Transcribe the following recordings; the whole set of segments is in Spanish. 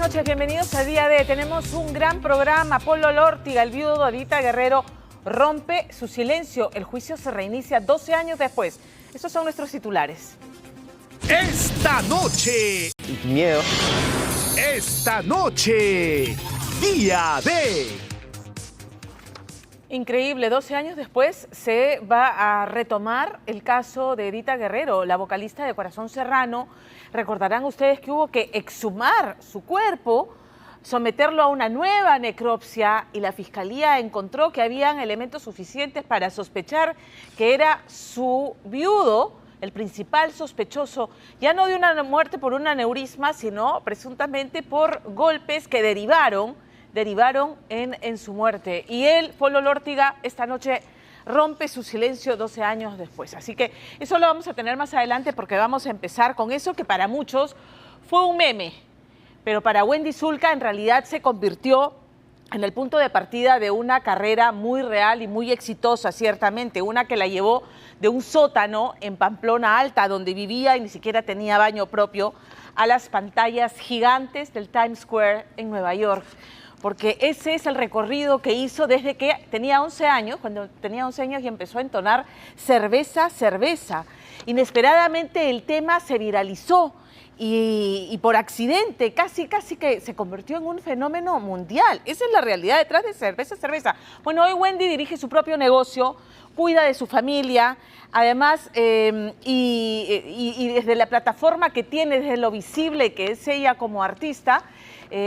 noches, bienvenidos a Día D. Tenemos un gran programa. Polo Lórtiga, el viudo de Edita Guerrero, rompe su silencio. El juicio se reinicia 12 años después. Estos son nuestros titulares. Esta noche. Miedo. Esta noche. Día D. Increíble, 12 años después se va a retomar el caso de Edita Guerrero, la vocalista de Corazón Serrano. Recordarán ustedes que hubo que exhumar su cuerpo, someterlo a una nueva necropsia y la Fiscalía encontró que habían elementos suficientes para sospechar que era su viudo, el principal sospechoso, ya no de una muerte por un aneurisma, sino presuntamente por golpes que derivaron en su muerte. Y él, Polo Lórtiga, esta noche rompe su silencio 12 años después. Así que eso lo vamos a tener más adelante porque vamos a empezar con eso que para muchos fue un meme, pero para Wendy Zulka en realidad se convirtió en el punto de partida de una carrera muy real y muy exitosa, ciertamente, una que la llevó de un sótano en Pamplona Alta, donde vivía y ni siquiera tenía baño propio, a las pantallas gigantes del Times Square en Nueva York. Porque ese es el recorrido que hizo desde que tenía 11 años, cuando tenía 11 años y empezó a entonar cerveza, cerveza. Inesperadamente el tema se viralizó y por accidente casi que se convirtió en un fenómeno mundial. Esa es la realidad detrás de cerveza, cerveza. Bueno, hoy Wendy dirige su propio negocio, cuida de su familia, además, y desde la plataforma que tiene, desde lo visible que es ella como artista,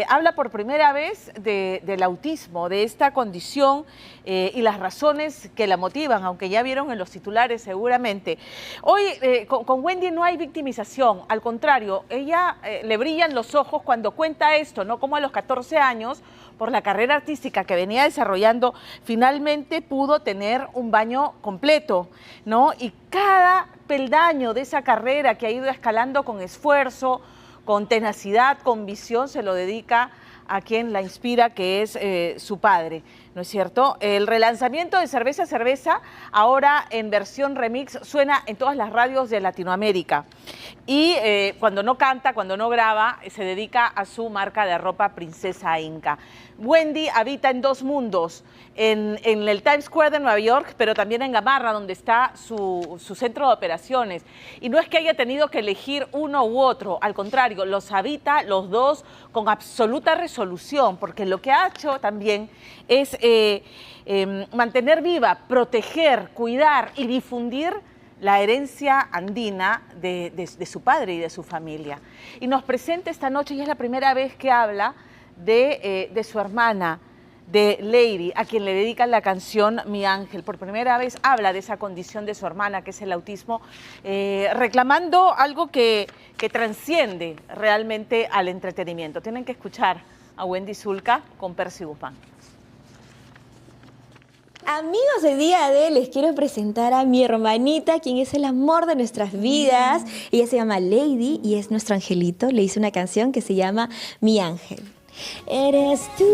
habla por primera vez del autismo, de esta condición y las razones que la motivan, aunque ya vieron en los titulares seguramente. Hoy con Wendy no hay victimización, al contrario, ella le brillan los ojos cuando cuenta esto, ¿no? Como a los 14 años, por la carrera artística que venía desarrollando, finalmente pudo tener un baño completo, ¿no? Y cada peldaño de esa carrera que ha ido escalando con esfuerzo, con tenacidad, con visión, se lo dedica a quien la inspira, que es su padre, ¿no es cierto? El relanzamiento de Cerveza Cerveza, ahora en versión remix, suena en todas las radios de Latinoamérica. Y cuando no canta, cuando no graba, se dedica a su marca de ropa Princesa Inca. Wendy habita en dos mundos, en el Times Square de Nueva York, pero también en Gamarra, donde está su centro de operaciones. Y no es que haya tenido que elegir uno u otro, al contrario, los habita los dos con absoluta resolución, porque lo que ha hecho también es mantener viva, proteger, cuidar y difundir la herencia andina de su padre y de su familia. Y nos presenta esta noche, y es la primera vez que habla de su hermana, de Lady, a quien le dedican la canción Mi Ángel. Por primera vez habla de esa condición de su hermana, que es el autismo, reclamando algo que transciende realmente al entretenimiento. Tienen que escuchar a Wendy Zulka con Percy Guzmán. Amigos de Día D, les quiero presentar a mi hermanita, quien es el amor de nuestras vidas. Ella se llama Lady y es nuestro angelito. Le hice una canción que se llama Mi Ángel. Eres tú,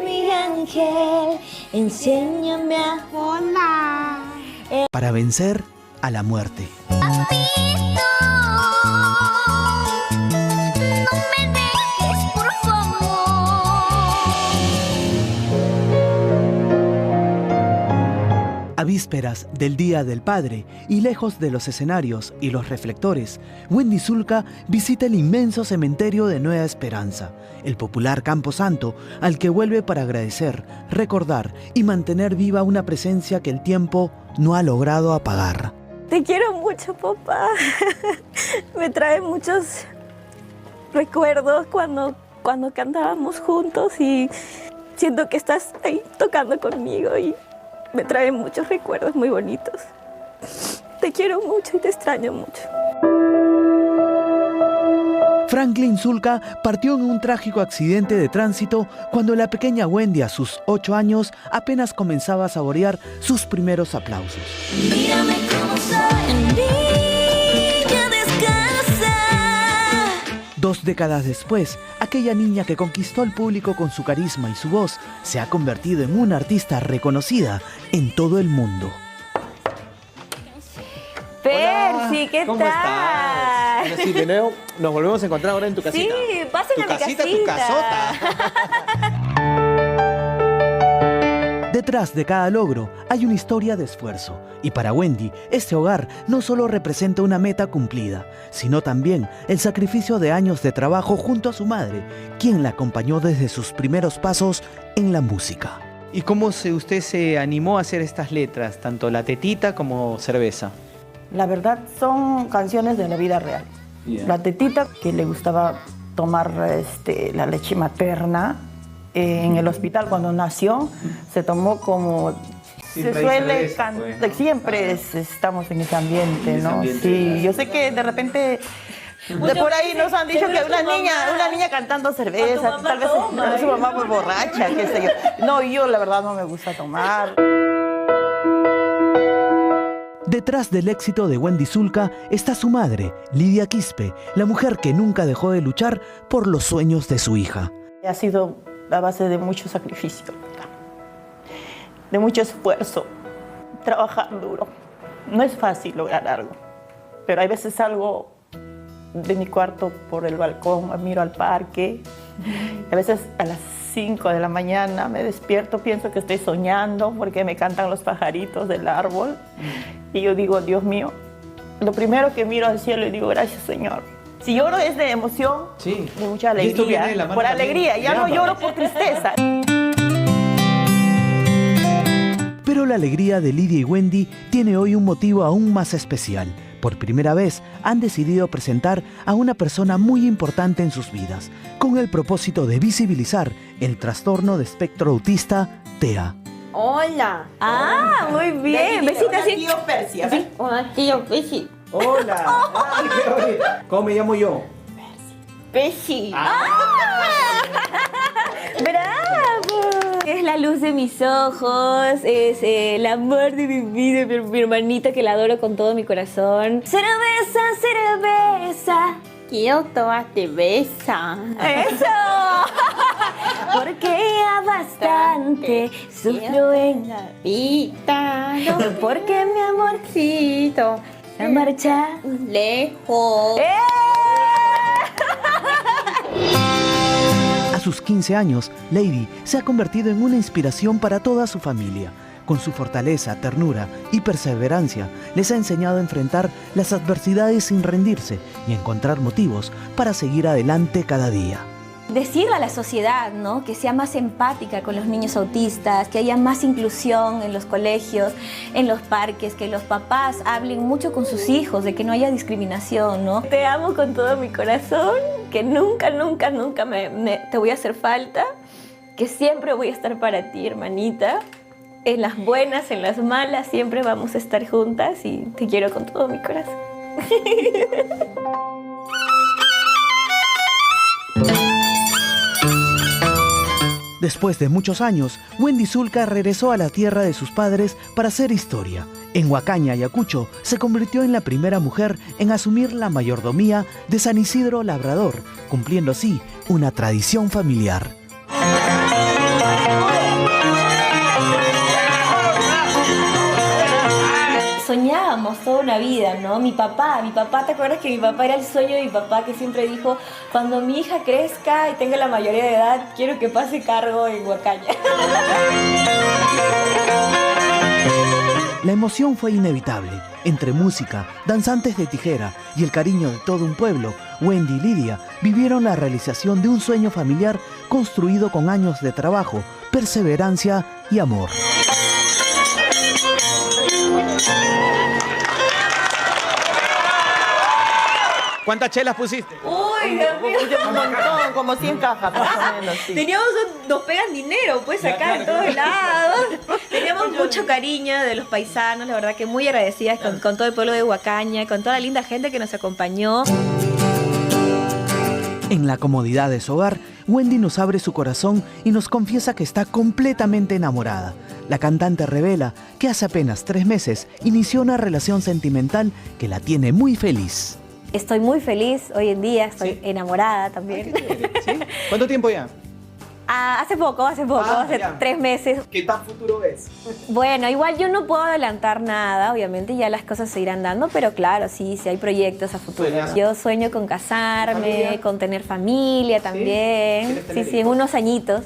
mi ángel, enséñame a volar. Para vencer a la muerte. A vísperas del Día del Padre y lejos de los escenarios y los reflectores, Wendy Zulka visita el inmenso cementerio de Nueva Esperanza, el popular camposanto al que vuelve para agradecer, recordar y mantener viva una presencia que el tiempo no ha logrado apagar. Te quiero mucho, papá. Me trae muchos recuerdos cuando cantábamos juntos y siento que estás ahí tocando conmigo y me trae muchos recuerdos muy bonitos. Te quiero mucho y te extraño mucho. Franklin Zulka partió en un trágico accidente de tránsito cuando la pequeña Wendy, a sus 8 años, apenas comenzaba a saborear sus primeros aplausos. Mírame cómo soy, niña descalza. 2 décadas después, aquella niña que conquistó al público con su carisma y su voz se ha convertido en una artista reconocida en todo el mundo. Percy, ¿qué ¿Cómo tal? estás? Hola. Ahora sí, de nuevo nos volvemos a encontrar ahora en tu casita. Sí, pasen tu a mi casita, casita. tu casota. Detrás de cada logro hay una historia de esfuerzo. Y para Wendy, este hogar no solo representa una meta cumplida, sino también el sacrificio de años de trabajo junto a su madre, quien la acompañó desde sus primeros pasos en la música. ¿Y cómo usted se animó a hacer estas letras, tanto La Tetita como Cerveza? La verdad son canciones de la vida real. La tetita, que le gustaba tomar la leche materna en el hospital cuando nació, se tomó como se suele cantar, siempre estamos en ese ambiente, ¿no? Sí, yo sé que de repente de por ahí nos han dicho que una niña cantando cerveza, tal vez su mamá muy borracha, qué sé yo. No, yo la verdad no me gusta tomar. Detrás del éxito de Wendy Zulka está su madre, Lidia Quispe, la mujer que nunca dejó de luchar por los sueños de su hija. Ha sido a base de mucho sacrificio, de mucho esfuerzo, trabajar duro. No es fácil lograr algo, pero hay veces salgo de mi cuarto por el balcón, miro al parque, a veces a las 5 de la mañana me despierto, pienso que estoy soñando porque me cantan los pajaritos del árbol y yo digo, Dios mío, lo primero que miro al cielo y digo, gracias Señor. Si lloro es de emoción, sí, de mucha alegría, por alegría, ya no lloro por tristeza. Pero la alegría de Lidia y Wendy tiene hoy un motivo aún más especial. Por primera vez han decidido presentar a una persona muy importante en sus vidas, con el propósito de visibilizar el trastorno de espectro autista, TEA. Hola. Ah, muy bien. Besita así. Tío Persia. Hola, tío Pesi. Hola. Ay, qué bonito. ¿Cómo me llamo yo? Pesi. ¡Bravo! Es la luz de mis ojos, es el amor de mi vida, mi hermanita que la adoro con todo mi corazón. Cerveza, cerveza. Quiero tomarte besa. ¡Eso! Porque ya bastante sufro en la vida. porque mi amorcito se marcha lejos. A sus 15 años, Lady se ha convertido en una inspiración para toda su familia. Con su fortaleza, ternura y perseverancia, les ha enseñado a enfrentar las adversidades sin rendirse y encontrar motivos para seguir adelante cada día. Decirle a la sociedad, ¿no?, que sea más empática con los niños autistas, que haya más inclusión en los colegios, en los parques, que los papás hablen mucho con sus hijos, de que no haya discriminación, ¿no? Te amo con todo mi corazón, que nunca, nunca, nunca te voy a hacer falta, que siempre voy a estar para ti, hermanita. En las buenas, en las malas, siempre vamos a estar juntas y te quiero con todo mi corazón. Después de muchos años, Wendy Zulka regresó a la tierra de sus padres para hacer historia. En Huacaña, Ayacucho, se convirtió en la primera mujer en asumir la mayordomía de San Isidro Labrador, cumpliendo así una tradición familiar. Soñábamos toda una vida, ¿no? Mi papá, ¿te acuerdas que mi papá era el sueño de mi papá que siempre dijo, cuando mi hija crezca y tenga la mayoría de edad, quiero que pase cargo en Huacaña? La emoción fue inevitable. Entre música, danzantes de tijera y el cariño de todo un pueblo, Wendy y Lidia vivieron la realización de un sueño familiar construido con años de trabajo, perseverancia y amor. ¿Cuántas chelas pusiste? Uy, Dios mío. Un montón, como 100 cajas más o menos, sí. Nos pegan dinero, pues acá en todos lados. Teníamos mucho cariño de los paisanos, la verdad que muy agradecidas con todo el pueblo de Huacaña, con toda la linda gente que nos acompañó. En la comodidad de su hogar, Wendy nos abre su corazón y nos confiesa que está completamente enamorada. La cantante revela que hace apenas 3 meses inició una relación sentimental que la tiene muy feliz. Estoy muy feliz hoy en día, estoy enamorada también. ¿Sí? ¿Cuánto tiempo ya? Hace poco, hace ya. 3 meses. ¿Qué tan futuro es? Bueno, igual yo no puedo adelantar nada, obviamente ya las cosas se irán dando, pero claro, sí hay proyectos a futuro. ¿Sueñas? Yo sueño con casarme, ¿Familia? con tener familia también. ¿Quieres tener Sí, en unos añitos.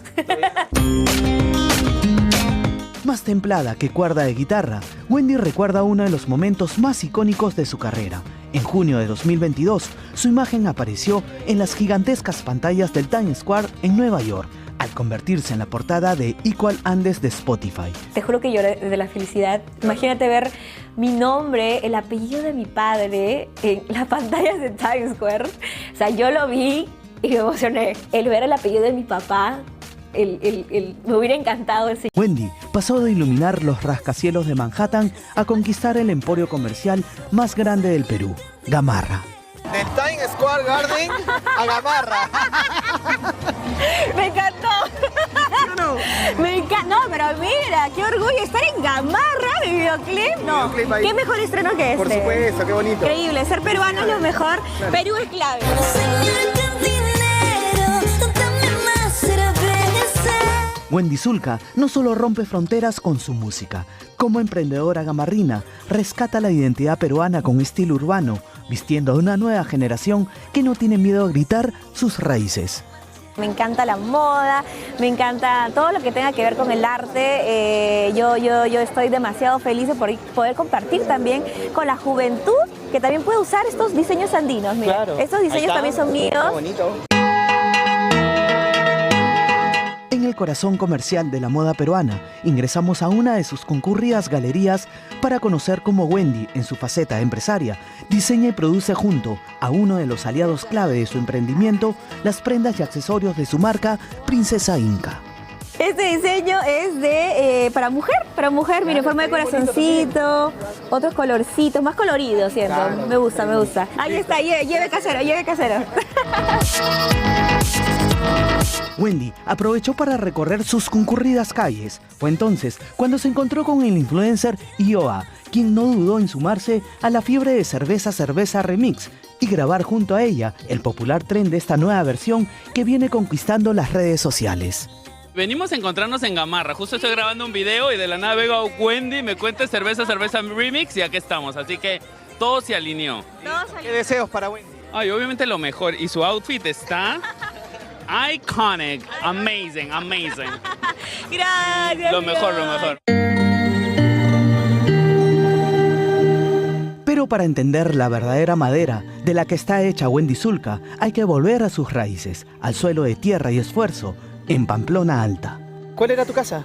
Más templada que cuerda de guitarra, Wendy recuerda uno de los momentos más icónicos de su carrera. En junio de 2022, su imagen apareció en las gigantescas pantallas del Times Square en Nueva York, al convertirse en la portada de Equal Andes de Spotify. Te juro que lloré de la felicidad. Imagínate ver mi nombre, el apellido de mi padre en las pantallas de Times Square. O sea, yo lo vi y me emocioné. El ver el apellido de mi papá, me hubiera encantado ese. Wendy pasó de iluminar los rascacielos de Manhattan a conquistar el emporio comercial más grande del Perú, Gamarra. Del Times Square Garden a Gamarra. ¡Me encantó! Me encanta. No, pero mira, qué orgullo estar en Gamarra, mi videoclip. No, Videoclip ahí. qué mejor estreno que este. Por supuesto, qué bonito. Increíble, ser peruano es lo mejor. Perú es clave. Wendy Zulka no solo rompe fronteras con su música, como emprendedora gamarrina, rescata la identidad peruana con estilo urbano, vistiendo a una nueva generación que no tiene miedo a gritar sus raíces. Me encanta la moda, me encanta todo lo que tenga que ver con el arte. Yo estoy demasiado feliz de poder compartir también con la juventud que también puede usar estos diseños andinos. Mira, Claro. estos diseños también son míos. Qué bonito. En el corazón comercial de la moda peruana, ingresamos a una de sus concurridas galerías para conocer cómo Wendy, en su faceta empresaria, diseña y produce junto a uno de los aliados clave de su emprendimiento las prendas y accesorios de su marca Princesa Inca. Este diseño es de para mujer, mire, en forma de corazoncito, otros colorcitos, más coloridos, ¿cierto? Claro. Me gusta. Ahí está, lleve casero. Wendy aprovechó para recorrer sus concurridas calles. Fue entonces cuando se encontró con el influencer Ioa, quien no dudó en sumarse a la fiebre de cerveza remix y grabar junto a ella el popular tren de esta nueva versión que viene conquistando las redes sociales. Venimos a encontrarnos en Gamarra. Justo estoy grabando un video y de la nada veo a Wendy, me cuenta cerveza remix y aquí estamos. Así que todo se alineó. ¿Qué deseos para Wendy? Ay, obviamente lo mejor. Y su outfit está iconic, amazing. Gracias. Lo mejor. Pero para entender la verdadera madera de la que está hecha Wendy Zulka, hay que volver a sus raíces, al suelo de tierra y esfuerzo, en Pamplona Alta. ¿Cuál era tu casa?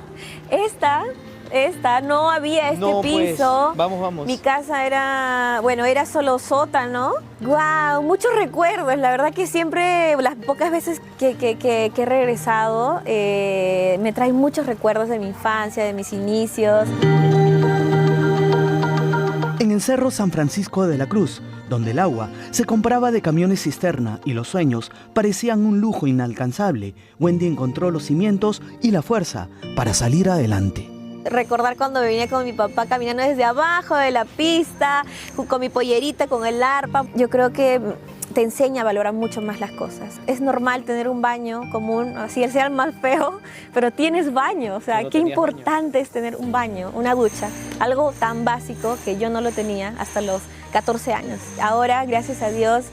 Esta, no había este No, pues, piso. vamos. Mi casa era solo sótano. Guau, muchos recuerdos. La verdad que siempre, las pocas veces que he regresado, me trae muchos recuerdos de mi infancia, de mis inicios. En el Cerro San Francisco de la Cruz, donde el agua se compraba de camiones cisterna y los sueños parecían un lujo inalcanzable, Wendy encontró los cimientos y la fuerza para salir adelante. Recordar cuando venía con mi papá caminando desde abajo de la pista, con mi pollerita, con el arpa. Yo creo que te enseña a valorar mucho más las cosas. Es normal tener un baño común, así sea el más feo, pero tienes baño. O sea, Pero qué tenías importante es tener un baño, una ducha. Algo tan básico que yo no lo tenía hasta los 14 años. Ahora, gracias a Dios,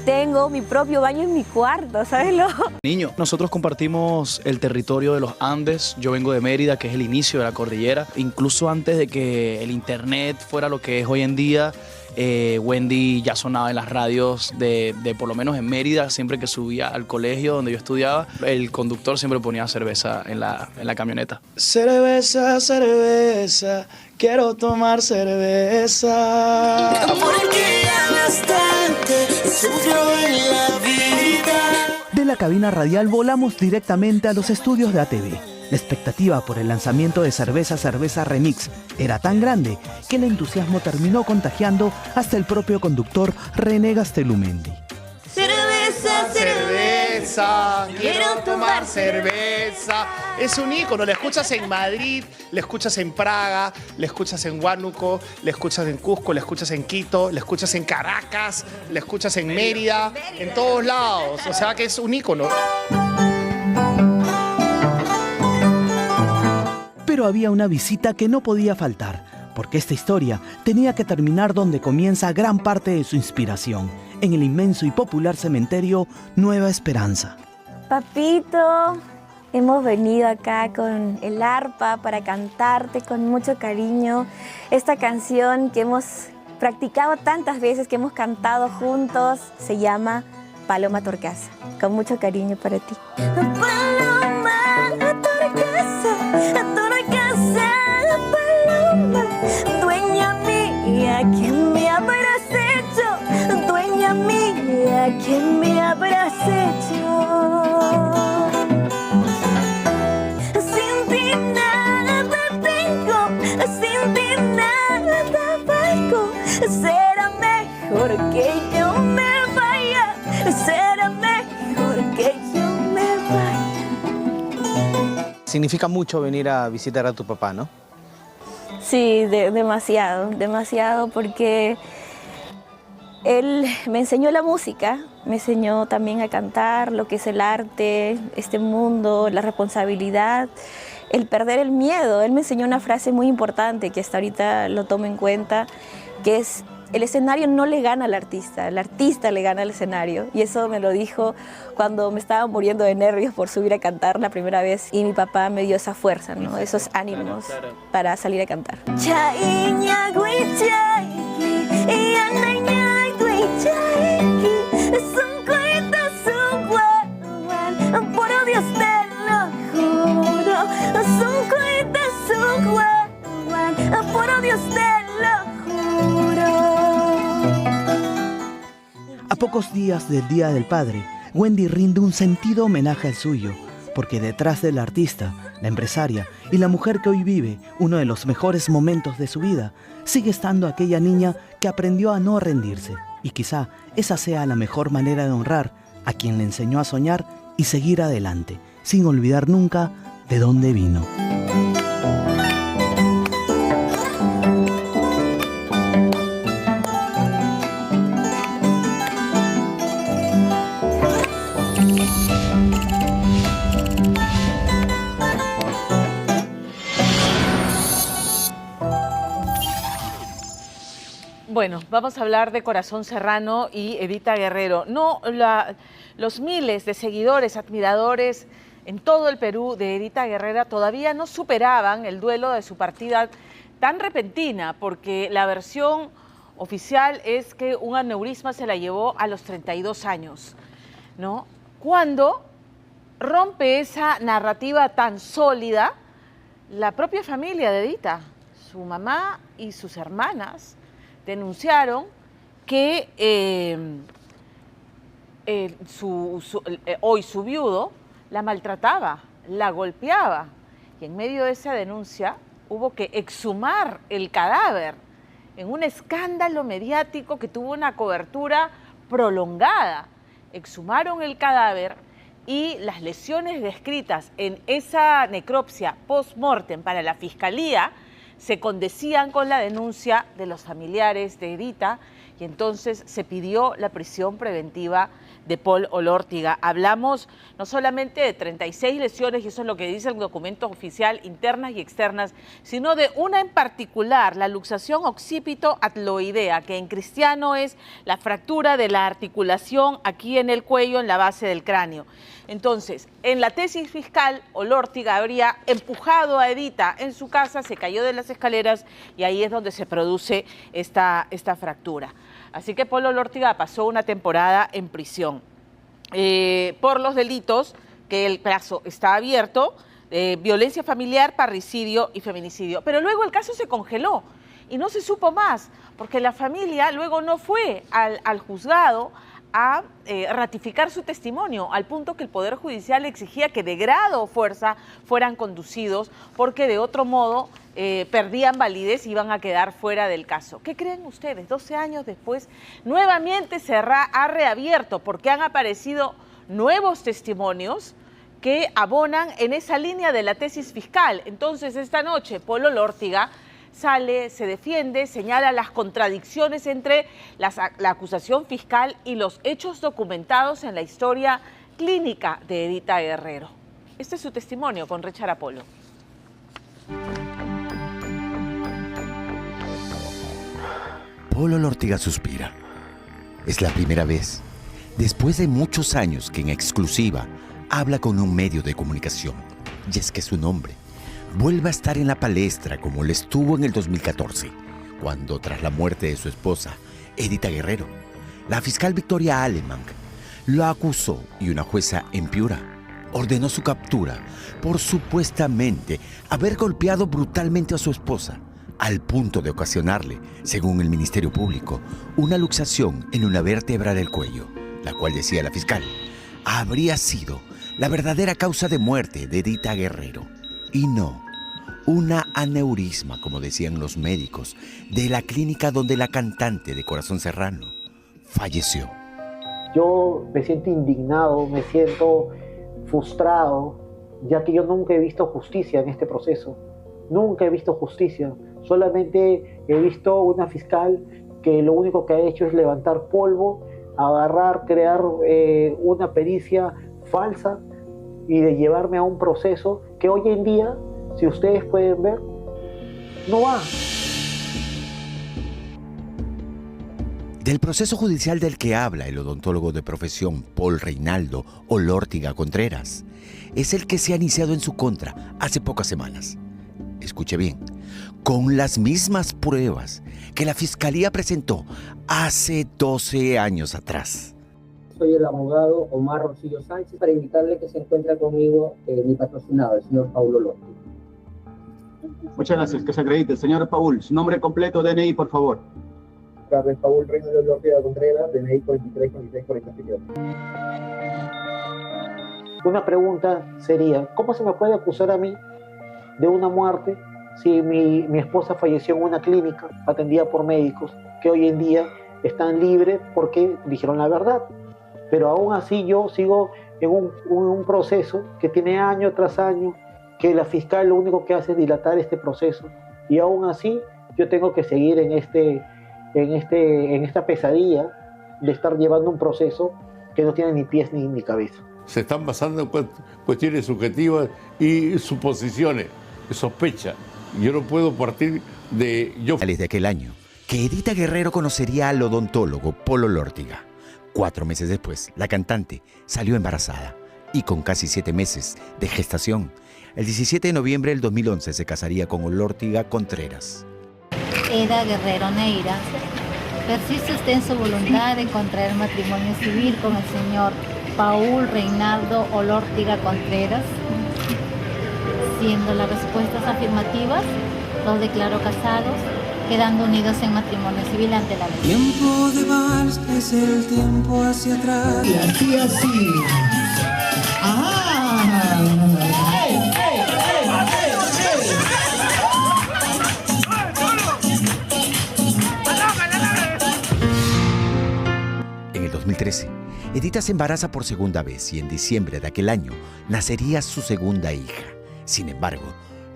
tengo mi propio baño en mi cuarto, ¿sabes? Niño, nosotros compartimos el territorio de los Andes. Yo vengo de Mérida, que es el inicio de la cordillera. Incluso antes de que el internet fuera lo que es hoy en día, Wendy ya sonaba en las radios de por lo menos en Mérida. Siempre que subía al colegio donde yo estudiaba, el conductor siempre ponía cerveza en la camioneta. Cerveza, quiero tomar cerveza. Porque bastante sufrió en la vida. De la cabina radial volamos directamente a los estudios de ATV. La expectativa por el lanzamiento de Cerveza Remix era tan grande que el entusiasmo terminó contagiando hasta el propio conductor René Gastelumendi. Cerveza, quiero tomar cerveza. Es un ícono, la escuchas en Madrid, la escuchas en Praga, la escuchas en Huánuco, la escuchas en Cusco, la escuchas en Quito, la escuchas en Caracas, la escuchas en Mérida, en todos lados. O sea que es un ícono. Pero había una visita que no podía faltar, porque esta historia tenía que terminar donde comienza gran parte de su inspiración, en el inmenso y popular cementerio Nueva Esperanza. Papito, hemos venido acá con el arpa para cantarte con mucho cariño esta canción que hemos practicado tantas veces, que hemos cantado juntos. Se llama Paloma Torcaza, con mucho cariño para ti. Paloma Torcaza, Torcaza, paloma, dueña mía, ¿quién me habrás hecho? Dueña mía, ¿quién me habrás hecho? Sin ti nada tengo, sin ti nada valgo. Será mejor que yo me vaya, será mejor que yo me vaya. Significa mucho venir a visitar a tu papá, ¿no? Sí, demasiado, demasiado, porque él me enseñó la música, me enseñó también a cantar, lo que es el arte, este mundo, la responsabilidad, el perder el miedo. Él me enseñó una frase muy importante que hasta ahorita lo tomo en cuenta, que es: el escenario no le gana al artista, el artista le gana al escenario. Y eso me lo dijo cuando me estaba muriendo de nervios por subir a cantar la primera vez. Y mi papá me dio esa fuerza, ¿no? Esos ánimos para salir a cantar. Por Dios te lo juro, por Dios te lo juro. A pocos días del Día del Padre, Wendy rinde un sentido homenaje al suyo, porque detrás del artista, la empresaria y la mujer que hoy vive uno de los mejores momentos de su vida, sigue estando aquella niña que aprendió a no rendirse. Y quizá esa sea la mejor manera de honrar a quien le enseñó a soñar y seguir adelante, sin olvidar nunca de dónde vino. Bueno, vamos a hablar de Corazón Serrano y Edita Guerrero. Los miles de seguidores, admiradores en todo el Perú de Edita Guerrero todavía no superaban el duelo de su partida tan repentina, porque la versión oficial es que un aneurisma se la llevó a los 32 años, ¿no? Cuando rompe esa narrativa tan sólida la propia familia de Edita, su mamá y sus hermanas, denunciaron que hoy su viudo la maltrataba, la golpeaba, y en medio de esa denuncia hubo que exhumar el cadáver en un escándalo mediático que tuvo una cobertura prolongada. Exhumaron el cadáver y las lesiones descritas en esa necropsia post-mortem para la Fiscalía se condecían con la denuncia de los familiares de Edita, y entonces se pidió la prisión preventiva de Paul Olórtiga. Hablamos no solamente de 36 lesiones, y eso es lo que dice el documento oficial, internas y externas, sino de una en particular, la luxación occipito-atloidea, que en cristiano es la fractura de la articulación aquí en el cuello, en la base del cráneo. Entonces, en la tesis fiscal, Olórtiga habría empujado a Edita en su casa, se cayó de las escaleras y ahí es donde se produce esta fractura. Así que Paul Olórtiga pasó una temporada en prisión por los delitos, que el plazo está abierto, violencia familiar, parricidio y feminicidio. Pero luego el caso se congeló y no se supo más, porque la familia luego no fue al juzgado a ratificar su testimonio, al punto que el Poder Judicial exigía que de grado o fuerza fueran conducidos, porque de otro modo perdían validez y iban a quedar fuera del caso. ¿Qué creen ustedes? 12 años después, nuevamente se ha reabierto, porque han aparecido nuevos testimonios que abonan en esa línea de la tesis fiscal. Entonces, esta noche, Paul Olórtiga sale, se defiende, señala las contradicciones entre la acusación fiscal y los hechos documentados en la historia clínica de Edita Guerrero. Este es su testimonio con Richard Apolo. Paul Olórtiga suspira. Es la primera vez, después de muchos años, que en exclusiva habla con un medio de comunicación. Y es que su nombre vuelve a estar en la palestra como lo estuvo en el 2014, cuando tras la muerte de su esposa, Edita Guerrero, la fiscal Victoria Alemán lo acusó y una jueza en Piura ordenó su captura por supuestamente haber golpeado brutalmente a su esposa, al punto de ocasionarle, según el Ministerio Público, una luxación en una vértebra del cuello, la cual, decía la fiscal, habría sido la verdadera causa de muerte de Edita Guerrero, y no una aneurisma, como decían los médicos, de la clínica donde la cantante de Corazón Serrano falleció. Yo me siento indignado, me siento frustrado, ya que yo nunca he visto justicia en este proceso. Nunca he visto justicia. Solamente he visto una fiscal que lo único que ha hecho es levantar polvo, agarrar, crear una pericia falsa y de llevarme a un proceso que hoy en día, si ustedes pueden ver, no va. Del proceso judicial del que habla el odontólogo de profesión Paul Reinaldo Olórtiga Contreras es el que se ha iniciado en su contra hace pocas semanas. Escuche bien, con las mismas pruebas que la Fiscalía presentó hace 12 años atrás. Soy el abogado Omar Rosillo Sánchez para invitarle que se encuentre conmigo mi patrocinado, el señor Paul Olórtiga. Muchas gracias, que se acredite. Señor Paul, su nombre completo, DNI, por favor. Carlos Paul Reinaldo Olórtiga Contreras, DNI 434647. Una pregunta sería, ¿cómo se me puede acusar a mí de una muerte si mi esposa falleció en una clínica atendida por médicos que hoy en día están libres porque dijeron la verdad? Pero aún así yo sigo en un proceso que tiene año tras año, que la fiscal lo único que hace es dilatar este proceso, y aún así yo tengo que seguir en esta pesadilla de estar llevando un proceso que no tiene ni pies ni cabeza. Se están basando en cuestiones subjetivas y suposiciones, sospecha. Yo no puedo partir de... De aquel año, que Edita Guerrero conocería al odontólogo Paul Olórtiga. 4 meses después, la cantante salió embarazada y con casi 7 meses de gestación. El 17 de noviembre del 2011 se casaría con Olórtiga Contreras. Eda Guerrero Neira, ¿persiste usted en su voluntad de contraer matrimonio civil con el señor Paul Reinaldo Olórtiga Contreras? Siendo las respuestas afirmativas, los declaro casados, quedando unidos en matrimonio civil ante la ley. Tiempo de vals es el tiempo hacia atrás. Y así, así. ¡Ah! ¡Ey, ey, ey, En el 2013, Edita se embaraza por segunda vez y en diciembre de aquel año nacería su segunda hija. Sin embargo,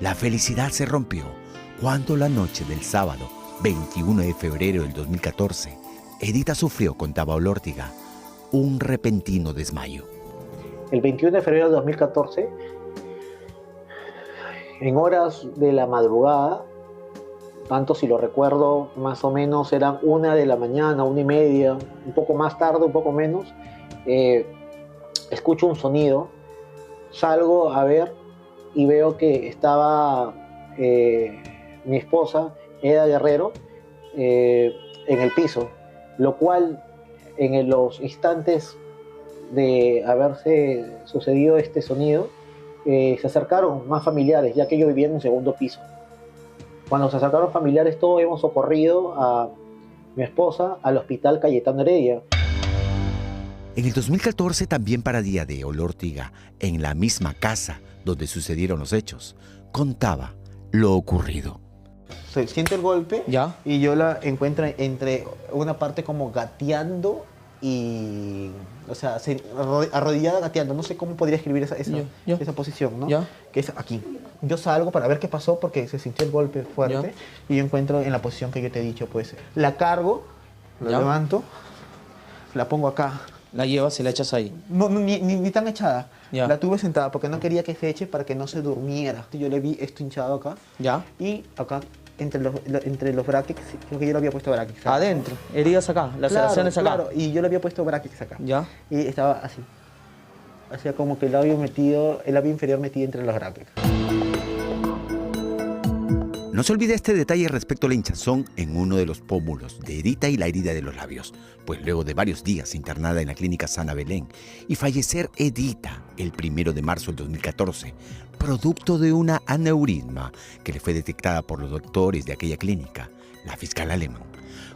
la felicidad se rompió cuando la noche del sábado 21 de febrero del 2014, Edita sufrió, contaba Olórtiga, un repentino desmayo. El 21 de febrero de 2014, en horas de la madrugada, tanto si lo recuerdo, más o menos eran 1 de la mañana, 1:30, un poco más tarde, un poco menos, escucho un sonido, salgo a ver y veo que estaba mi esposa, Eda Guerrero, en el piso, lo cual en los instantes de haberse sucedido este sonido, se acercaron más familiares, ya que yo vivía en un segundo piso. Cuando se acercaron familiares, todos hemos socorrido a mi esposa al hospital Cayetano Heredia. En el 2014, también pararía de Olórtiga, en la misma casa donde sucedieron los hechos, contaba lo ocurrido. Se siente el golpe ¿Ya? y yo la encuentro entre una parte como gateando y... O sea, arrodillada gateando. No sé cómo podría escribir esa posición, ¿no? ¿Ya? Que es aquí. Yo salgo para ver qué pasó porque se sintió el golpe fuerte. Y yo encuentro en la posición que yo te he dicho, pues. La cargo, la levanto, la pongo acá. ¿La llevas y la echas ahí? No, ni tan echada. Ya. La tuve sentada porque no quería que se eche para que no se durmiera. Yo le vi esto hinchado acá. ¿Ya? Y acá entre los brackets, creo que yo le había puesto brackets. Adentro, heridas acá, laceraciones acá. Claro, y yo le había puesto brackets acá. Ya. Y estaba así. Hacía como que el labio inferior metido entre los brackets. No se olvide este detalle respecto a la hinchazón en uno de los pómulos de Edita y la herida de los labios, pues luego de varios días internada en la clínica Sana Belén y fallecer Edita el 1 de marzo del 2014, producto de una aneurisma que le fue detectada por los doctores de aquella clínica, la fiscal alemán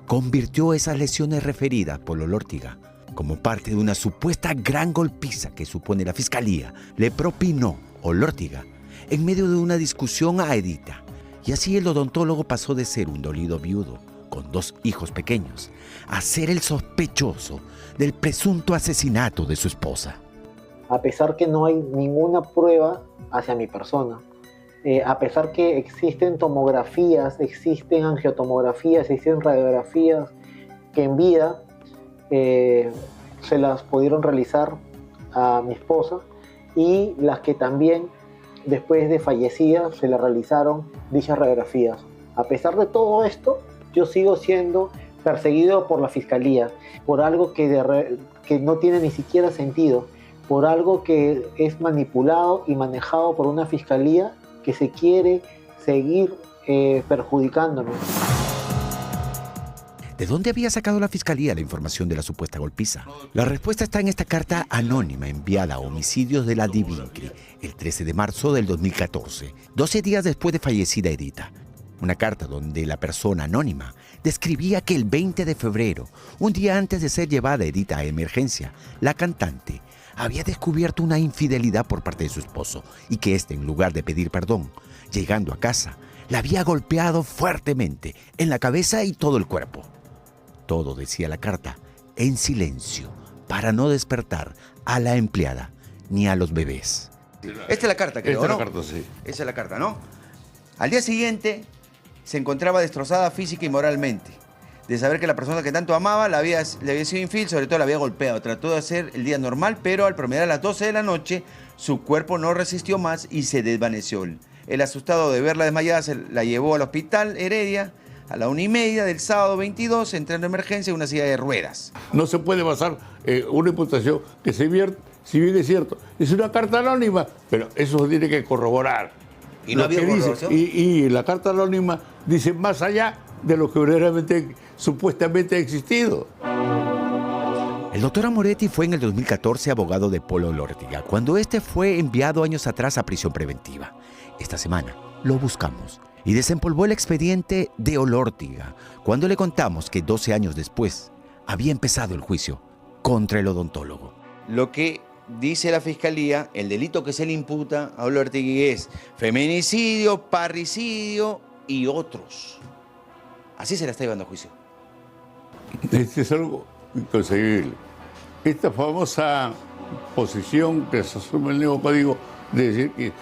convirtió esas lesiones referidas por Olórtiga como parte de una supuesta gran golpiza que supone la fiscalía le propinó Olórtiga en medio de una discusión a Edita. Y así el odontólogo pasó de ser un dolido viudo con 2 hijos pequeños a ser el sospechoso del presunto asesinato de su esposa. A pesar que no hay ninguna prueba hacia mi persona, a pesar que existen tomografías, existen angiotomografías, existen radiografías que en vida se las pudieron realizar a mi esposa y las que también después de fallecida se le realizaron dichas radiografías. A pesar de todo esto, yo sigo siendo perseguido por la fiscalía, por algo que no tiene ni siquiera sentido, por algo que es manipulado y manejado por una fiscalía que se quiere seguir perjudicándome. ¿De dónde había sacado la fiscalía la información de la supuesta golpiza? La respuesta está en esta carta anónima enviada a Homicidios de la Divincri el 13 de marzo del 2014, 12 días después de fallecida Edita. Una carta donde la persona anónima describía que el 20 de febrero, un día antes de ser llevada Edita a emergencia, la cantante había descubierto una infidelidad por parte de su esposo y que éste, en lugar de pedir perdón, llegando a casa, la había golpeado fuertemente en la cabeza y todo el cuerpo. Todo, decía la carta, en silencio, para no despertar a la empleada ni a los bebés. Esta es la carta, creo, Esta ¿no? es la carta, sí. Esa es la carta, ¿no? Al día siguiente se encontraba destrozada física y moralmente, de saber que la persona que tanto amaba le había sido infiel, sobre todo la había golpeado. Trató de hacer el día normal, pero al promediar a las 12 de la noche, su cuerpo no resistió más y se desvaneció. El asustado de verla desmayada se la llevó al hospital Heredia a la 1:30 del sábado 22, entrando en emergencia en una silla de ruedas. No se puede basar una imputación que si bien es cierto, es una carta anónima, pero eso se tiene que corroborar. ¿Y no había corroboración? Y la carta anónima dice más allá de lo que verdaderamente, supuestamente ha existido. El doctor Amoretti fue en el 2014 abogado de Polo Olórtiga, cuando este fue enviado años atrás a prisión preventiva. Esta semana lo buscamos y desempolvó el expediente de Olórtiga cuando le contamos que 12 años después había empezado el juicio contra el odontólogo. Lo que dice la fiscalía, el delito que se le imputa a Olórtiga es feminicidio, parricidio y otros. Así se la está llevando a juicio. Este es algo inconcebible. Esta famosa posición que se asume el nuevo código de decir que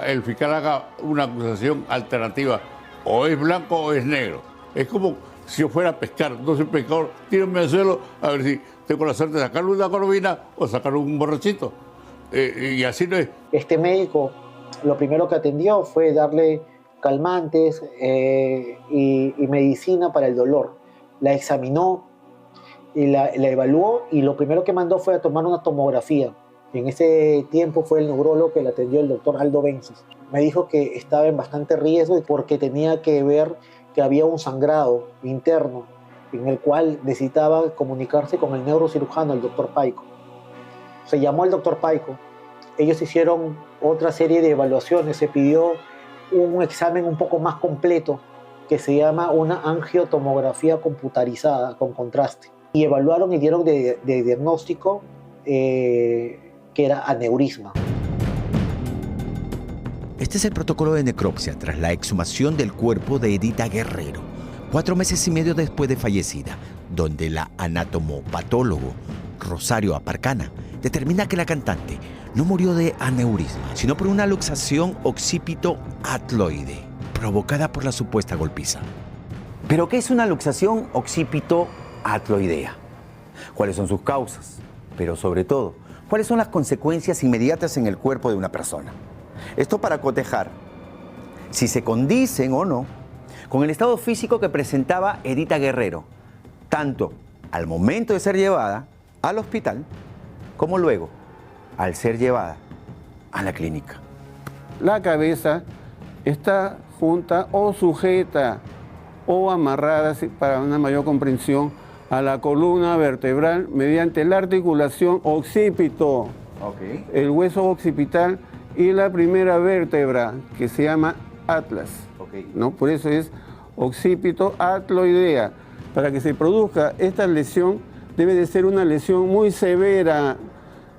el fiscal haga una acusación alternativa, o es blanco o es negro. Es como si yo fuera a pescar, no soy pescador, tírenme al suelo a ver si tengo la suerte de sacar una corvina o sacar un borrachito. Y así no es. Este médico lo primero que atendió fue darle calmantes y medicina para el dolor. La examinó y la evaluó y lo primero que mandó fue a tomar una tomografía. En ese tiempo fue el neurólogo que la atendió, el doctor Aldo Benzis. Me dijo que estaba en bastante riesgo porque tenía que ver que había un sangrado interno en el cual necesitaba comunicarse con el neurocirujano, el doctor Paico. Se llamó al doctor Paico. Ellos hicieron otra serie de evaluaciones. Se pidió un examen un poco más completo que se llama una angiotomografía computarizada con contraste. Y evaluaron y dieron de diagnóstico que era aneurisma. Este es el protocolo de necropsia tras la exhumación del cuerpo de Edita Guerrero, 4 meses y medio después de fallecida, donde la anatomopatólogo Rosario Aparcana determina que la cantante no murió de aneurisma, sino por una luxación occipito-atloide, provocada por la supuesta golpiza. ¿Pero qué es una luxación occipito-atloidea? ¿Cuáles son sus causas? Pero sobre todo, ¿cuáles son las consecuencias inmediatas en el cuerpo de una persona? Esto para cotejar si se condicen o no con el estado físico que presentaba Edita Guerrero, tanto al momento de ser llevada al hospital, como luego al ser llevada a la clínica. La cabeza está junta o sujeta o amarrada, para una mayor comprensión, a la columna vertebral mediante la articulación occipito, el hueso occipital y la primera vértebra, que se llama atlas, ¿no? Por eso es occipito atloidea. Para que se produzca esta lesión, debe de ser una lesión muy severa,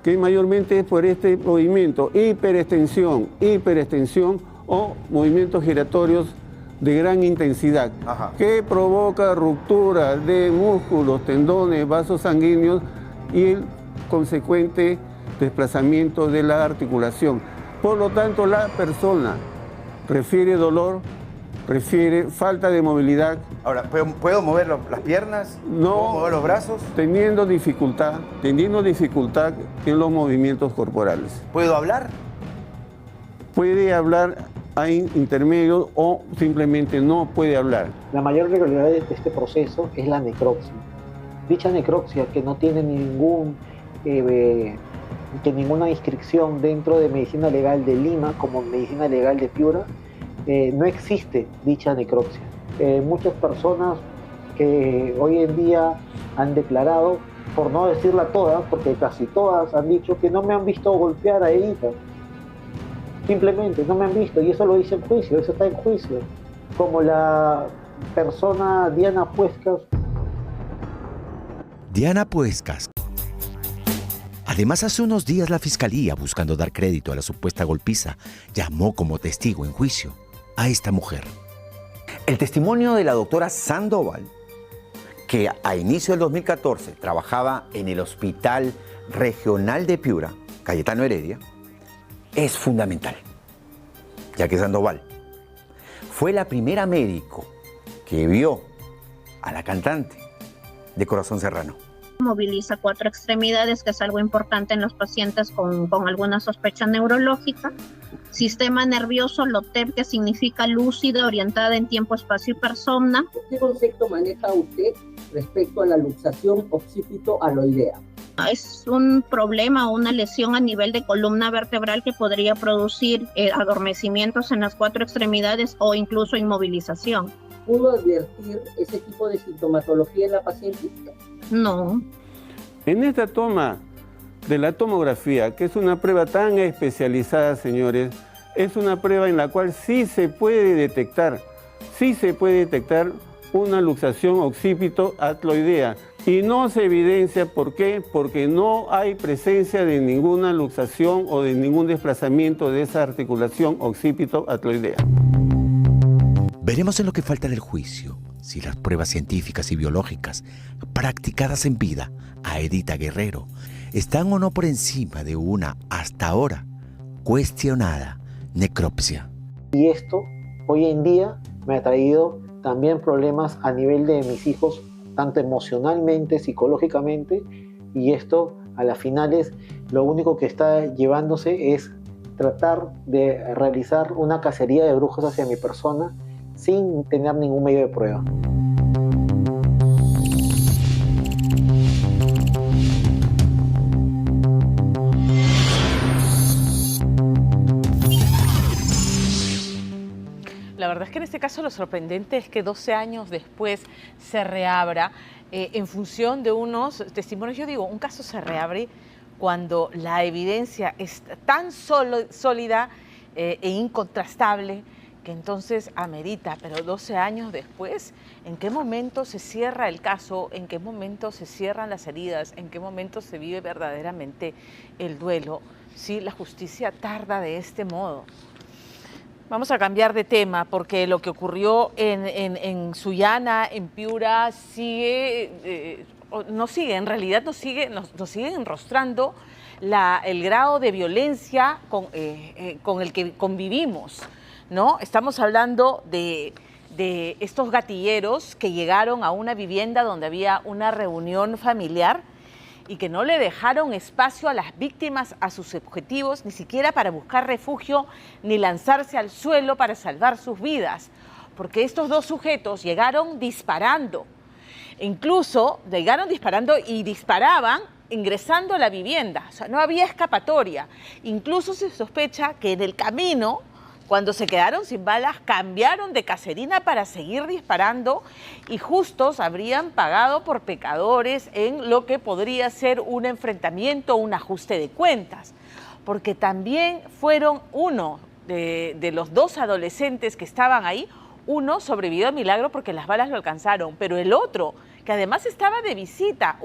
que mayormente es por este movimiento, hiperextensión o movimientos giratorios de gran intensidad, que provoca ruptura de músculos, tendones, vasos sanguíneos y el consecuente desplazamiento de la articulación. Por lo tanto, la persona refiere dolor, refiere falta de movilidad. Ahora, ¿puedo mover las piernas? No. ¿Puedo mover los brazos? Teniendo dificultad en los movimientos corporales. ¿Puedo hablar? Puede hablar a intermedios o simplemente no puede hablar. La mayor irregularidad de este proceso es la necropsia. Dicha necropsia, que no tiene ninguna inscripción dentro de Medicina Legal de Lima como Medicina Legal de Piura, no existe dicha necropsia. Muchas personas que hoy en día han declarado, por no decirla todas, porque casi todas han dicho que no me han visto golpear a Edita. Simplemente no me han visto, y eso lo dice en juicio, eso está en juicio. Como la persona Diana Puescas. Diana Puescas. Además, hace unos días la Fiscalía, buscando dar crédito a la supuesta golpiza, llamó como testigo en juicio a esta mujer. El testimonio de la doctora Sandoval, que a inicio del 2014 trabajaba en el Hospital Regional de Piura, Cayetano Heredia, es fundamental, ya que Sandoval fue la primera médico que vio a la cantante de Corazón Serrano. Moviliza 4 extremidades, que es algo importante en los pacientes con alguna sospecha neurológica. Sistema nervioso, LOTEP, que significa lúcida, orientada en tiempo, espacio y persona. ¿Qué concepto maneja usted respecto a la luxación occipito-aloidea? Es un problema, una lesión a nivel de columna vertebral que podría producir adormecimientos en las 4 extremidades o incluso inmovilización. ¿Pudo advertir ese tipo de sintomatología en la paciente? No. En esta toma de la tomografía, que es una prueba tan especializada, señores, es una prueba en la cual sí se puede detectar una luxación occipito-atloidea. Y no se evidencia, ¿por qué? Porque no hay presencia de ninguna luxación o de ningún desplazamiento de esa articulación occipito-atloidea. Veremos en lo que falta del juicio si las pruebas científicas y biológicas practicadas en vida a Edita Guerrero están o no por encima de una, hasta ahora, cuestionada necropsia. Y esto, hoy en día, me ha traído también problemas a nivel de mis hijos, tanto emocionalmente, psicológicamente, y esto a las finales lo único que está llevándose es tratar de realizar una cacería de brujas hacia mi persona sin tener ningún medio de prueba. La verdad es que en este caso lo sorprendente es que 12 años después se reabra en función de unos testimonios. Yo digo, un caso se reabre cuando la evidencia es tan sólida e incontrastable que entonces amerita, pero 12 años después, ¿en qué momento se cierra el caso? ¿En qué momento se cierran las heridas? ¿En qué momento se vive verdaderamente el duelo? Si la justicia tarda de este modo. Vamos a cambiar de tema porque lo que ocurrió en Sullana, en Piura, nos sigue enrostrando el grado de violencia con el que convivimos, ¿no? Estamos hablando de estos gatilleros que llegaron a una vivienda donde había una reunión familiar y que no le dejaron espacio a las víctimas, a sus objetivos, ni siquiera para buscar refugio, ni lanzarse al suelo para salvar sus vidas. porque estos dos sujetos llegaron disparando. Incluso llegaron disparando y disparaban ingresando a la vivienda. O sea, no había escapatoria. Incluso se sospecha que en el camino, cuando se quedaron sin balas, cambiaron de caserina para seguir disparando y justos habrían pagado por pecadores en lo que podría ser un enfrentamiento, un ajuste de cuentas. Porque también fueron uno de los dos adolescentes que estaban ahí, uno sobrevivió a milagro porque las balas lo alcanzaron, pero el otro, que además estaba de visita,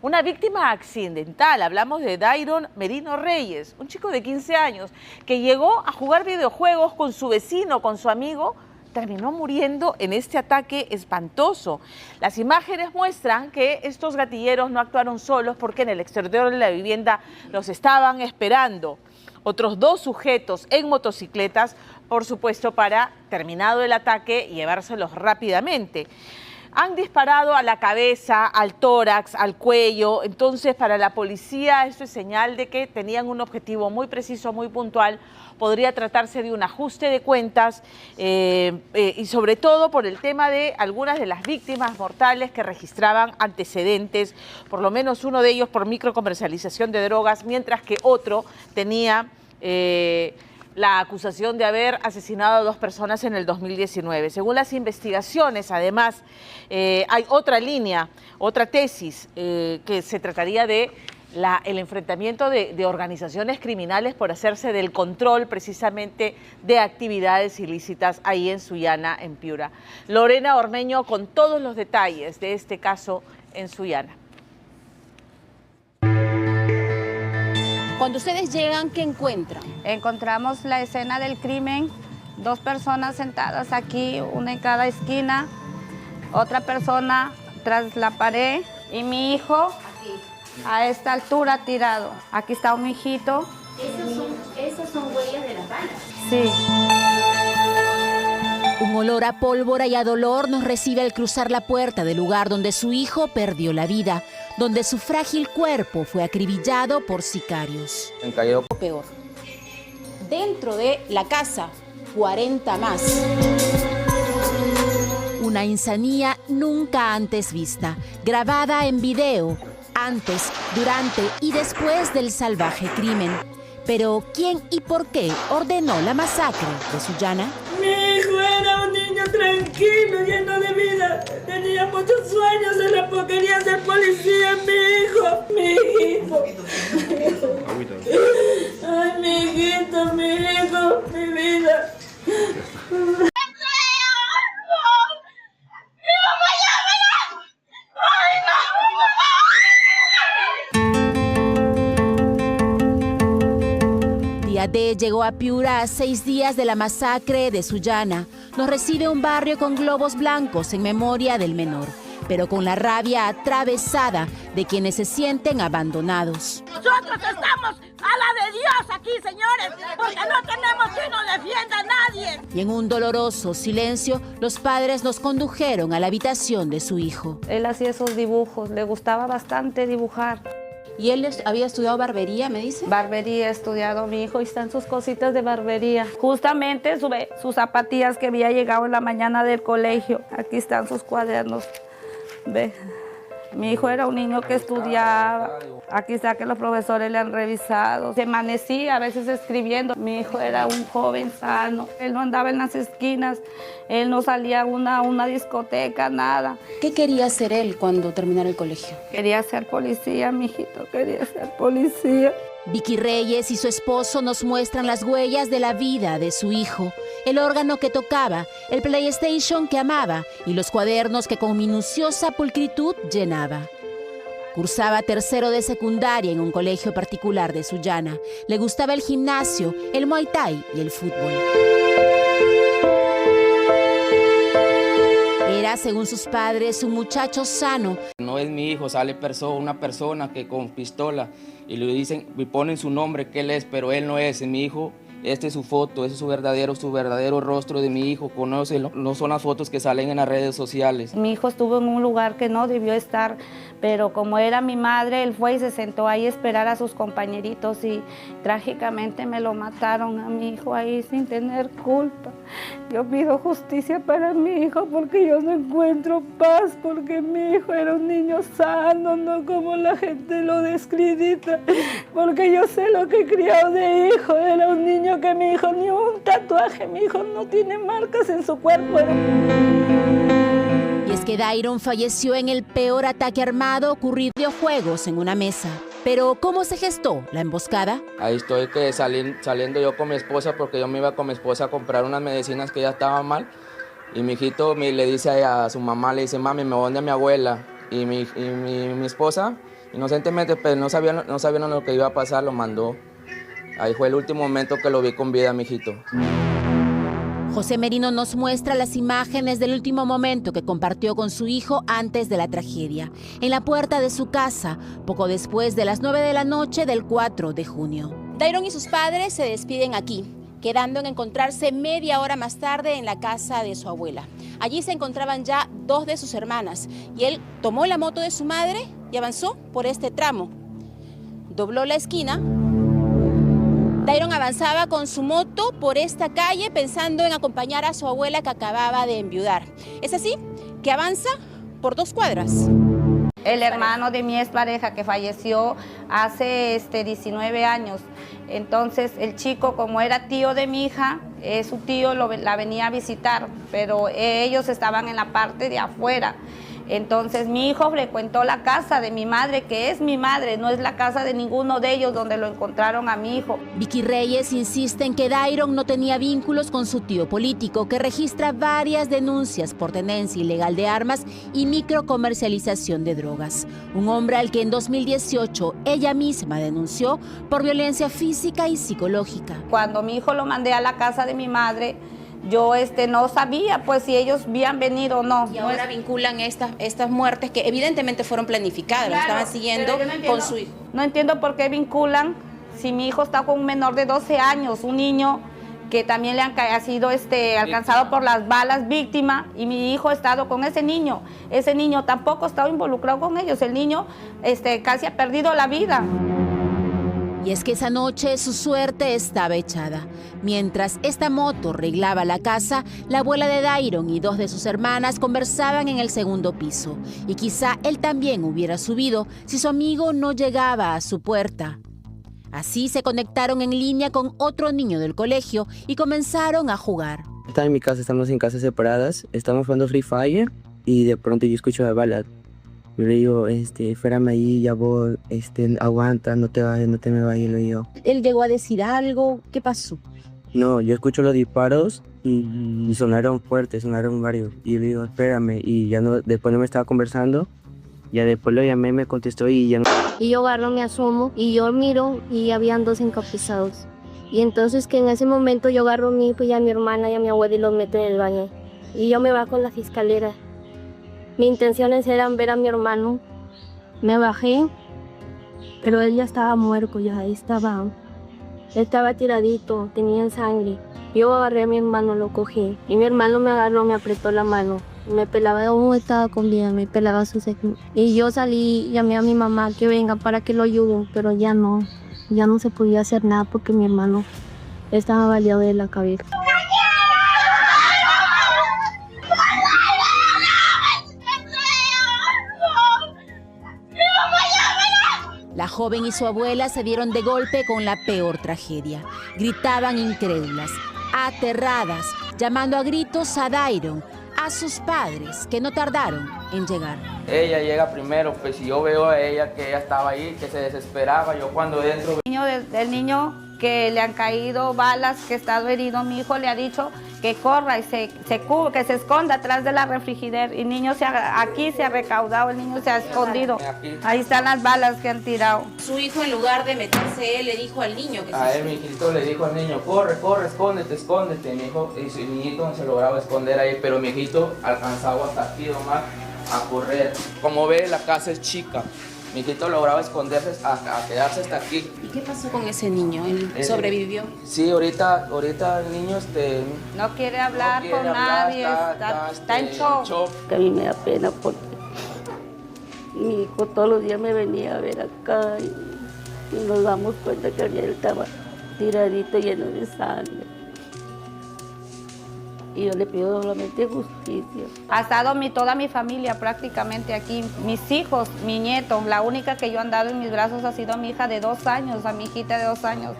una víctima accidental, hablamos de Dairon Merino Reyes, un chico de 15 años, que llegó a jugar videojuegos con su vecino, con su amigo, terminó muriendo en este ataque espantoso. Las imágenes muestran que estos gatilleros no actuaron solos porque en el exterior de la vivienda los estaban esperando otros dos sujetos en motocicletas, por supuesto, para, terminado el ataque, llevárselos rápidamente. Han disparado a la cabeza, al tórax, al cuello. Entonces, para la policía esto es señal de que tenían un objetivo muy preciso, muy puntual. Podría tratarse de un ajuste de cuentas y sobre todo por el tema de algunas de las víctimas mortales que registraban antecedentes, por lo menos uno de ellos por microcomercialización de drogas, mientras que otro tenía la acusación de haber asesinado a 2 personas en el 2019. Según las investigaciones, además, hay otra línea, otra tesis que se trataría de el enfrentamiento de organizaciones criminales por hacerse del control precisamente de actividades ilícitas ahí en Sullana, en Piura. Lorena Ormeño con todos los detalles de este caso en Sullana. Cuando ustedes llegan, ¿qué encuentran? Encontramos la escena del crimen, 2 personas sentadas aquí, una en cada esquina, otra persona tras la pared y mi hijo a esta altura tirado. Aquí está un hijito. ¿Esas son huellas de las balas? Sí. Un olor a pólvora y a dolor nos recibe al cruzar la puerta del lugar donde su hijo perdió la vida, donde su frágil cuerpo fue acribillado por sicarios. O peor, dentro de la casa, 40 más. Una insanía nunca antes vista, grabada en video, antes, durante y después del salvaje crimen. Pero, ¿quién y por qué ordenó la masacre de Sullana? Mi hijo era un niño tranquilo, lleno de vida. Tenía muchos sueños, quería ser policía, mi hijito. Ay, mi hijito, mi vida. Día D llegó a Piura a 6 días de la masacre de Sullana. Nos recibe un barrio con globos blancos en memoria del menor, pero con la rabia atravesada de quienes se sienten abandonados. Nosotros estamos a la de Dios aquí, señores, porque no tenemos quien nos defienda a nadie. Y en un doloroso silencio, los padres nos condujeron a la habitación de su hijo. Él hacía esos dibujos, le gustaba bastante dibujar. ¿Y él había estudiado barbería, me dice? Barbería, estudiado mi hijo, y están sus cositas de barbería. Justamente sus zapatillas que había llegado en la mañana del colegio. Aquí están sus cuadernos. Ve, mi hijo era un niño que estudiaba. Aquí está que los profesores le han revisado. Se amanecía a veces escribiendo. Mi hijo era un joven sano. Él no andaba en las esquinas. Él no salía a una discoteca, nada. ¿Qué quería hacer él cuando terminara el colegio? Quería ser policía, mijito. Quería ser policía. Vicky Reyes y su esposo nos muestran las huellas de la vida de su hijo, el órgano que tocaba, el PlayStation que amaba y los cuadernos que con minuciosa pulcritud llenaba. Cursaba 3º de secundaria en un colegio particular de Sullana. Le gustaba el gimnasio, el Muay Thai y el fútbol. Era, según sus padres, un muchacho sano. No es mi hijo, sale una persona que con pistola y le dicen, y ponen su nombre, que él es, pero él no es mi hijo. Esta es su foto, ese es su verdadero rostro de mi hijo, conócelo. No son las fotos que salen en las redes sociales. Mi hijo estuvo en un lugar que no debió estar, Pero como era mi madre, él fue y se sentó ahí a esperar a sus compañeritos y trágicamente me lo mataron a mi hijo ahí sin tener culpa. Yo pido justicia para mi hijo porque yo no encuentro paz, porque mi hijo era un niño sano, no como la gente lo descredita, porque yo sé lo que he criado de hijo. Era un niño que mi hijo ni un tatuaje, mi hijo no tiene marcas en su cuerpo. Y es que Dairon falleció en el peor ataque armado ocurrido en videojuegos en una mesa. Pero, ¿cómo se gestó la emboscada? Ahí estoy saliendo yo con mi esposa porque yo me iba con mi esposa a comprar unas medicinas que ya estaban mal. Y mi hijito le dice a su mamá, le dice, mami, me voy donde mi abuela. Y mi esposa, inocentemente, pero no sabían lo que iba a pasar, lo mandó. Ahí fue el último momento que lo vi con vida, mi hijito. José Merino nos muestra las imágenes del último momento que compartió con su hijo antes de la tragedia, en la puerta de su casa, poco después de las 9 de la noche del 4 de junio. Dairon y sus padres se despiden aquí, quedando en encontrarse media hora más tarde en la casa de su abuela. Allí se encontraban ya 2 de sus hermanas y él tomó la moto de su madre y avanzó por este tramo. Dobló la esquina. Dairon avanzaba con su moto por esta calle pensando en acompañar a su abuela que acababa de enviudar. Es así que avanza por 2 cuadras. El hermano de mi expareja que falleció hace 19 años. Entonces el chico, como era tío de mi hija, su tío la venía a visitar, pero ellos estaban en la parte de afuera. Entonces mi hijo frecuentó la casa de mi madre, que es mi madre, no es la casa de ninguno de ellos donde lo encontraron a mi hijo. Vicky Reyes insiste en que Dairon no tenía vínculos con su tío político, que registra varias denuncias por tenencia ilegal de armas y microcomercialización de drogas. Un hombre al que en 2018 ella misma denunció por violencia física y psicológica. Cuando mi hijo lo mandé a la casa de mi madre, yo no sabía pues si ellos habían venido o no. Y ahora vinculan estas muertes que evidentemente fueron planificadas, claro, estaban siguiendo con su hijo. No entiendo por qué vinculan si mi hijo está con un menor de 12 años, un niño que también le ha sido alcanzado por las balas, víctima, y mi hijo ha estado con ese niño. Ese niño tampoco ha estado involucrado con ellos, el niño casi ha perdido la vida. Y es que esa noche su suerte estaba echada. Mientras esta moto arreglaba la casa, la abuela de Dairon y 2 de sus hermanas conversaban en el segundo piso. Y quizá él también hubiera subido si su amigo no llegaba a su puerta. Así se conectaron en línea con otro niño del colegio y comenzaron a jugar. Estaba en mi casa, estamos en casas separadas, estamos jugando Free Fire y de pronto yo escucho la bala. Yo le digo, espérame ahí, ya vos, aguanta, no te me vayas, le digo. ¿Él llegó a decir algo? ¿Qué pasó? No, yo escucho los disparos y sonaron fuertes, sonaron varios. Y yo le digo, espérame, y ya no, después no me estaba conversando, ya después lo llamé, me contestó y ya no. Y yo agarro, me asomo y yo miro y habían 2 encapuchados. Y entonces que en ese momento yo agarro a mi hijo y a mi hermana y a mi abuela y los meto en el baño. Y yo me bajo en las escaleras. Mis intenciones eran ver a mi hermano. Me bajé, pero él ya estaba muerto, ya estaba tiradito, tenía sangre. Yo agarré a mi hermano, lo cogí, y mi hermano me agarró, me apretó la mano. Me pelaba, estaba con vida, me pelaba su sexo. Y yo salí, llamé a mi mamá que venga para que lo ayuden, pero ya no se podía hacer nada porque mi hermano estaba baleado de la cabeza. La joven y su abuela se dieron de golpe con la peor tragedia. Gritaban incrédulas, aterradas, llamando a gritos a Dairon, a sus padres, que no tardaron en llegar. Ella llega primero, pues si yo veo a ella que ella estaba ahí, que se desesperaba, yo cuando entro... El niño que le han caído balas, que ha estado herido, mi hijo le ha dicho que corra y que se esconda atrás de la refrigeradora. Y el niño aquí se ha recaudado, el niño se ha escondido. Ahí están las balas que han tirado. Su hijo, en lugar de meterse él, le dijo al niño que a él, mi hijito, le dijo al niño, corre, escóndete. Mi hijo, y su niñito no se lograba esconder ahí, pero mi hijito alcanzaba hasta aquí nomás a correr. Como ve, la casa es chica. Mi hijito lograba esconderse a quedarse hasta aquí. ¿Y qué pasó con ese niño? ¿Él sobrevivió? Sí, ahorita el niño no quiere hablar con nadie, está en shock. Que a mí me da pena porque Mi hijo todos los días me venía a ver acá y nos damos cuenta que él estaba tiradito, lleno de sangre. Y yo le pido solamente justicia. Ha estado toda mi familia prácticamente aquí, mis hijos, mi nieto. La única que yo he andado en mis brazos ha sido mi hija de 2 años, a mi hijita de 2 años.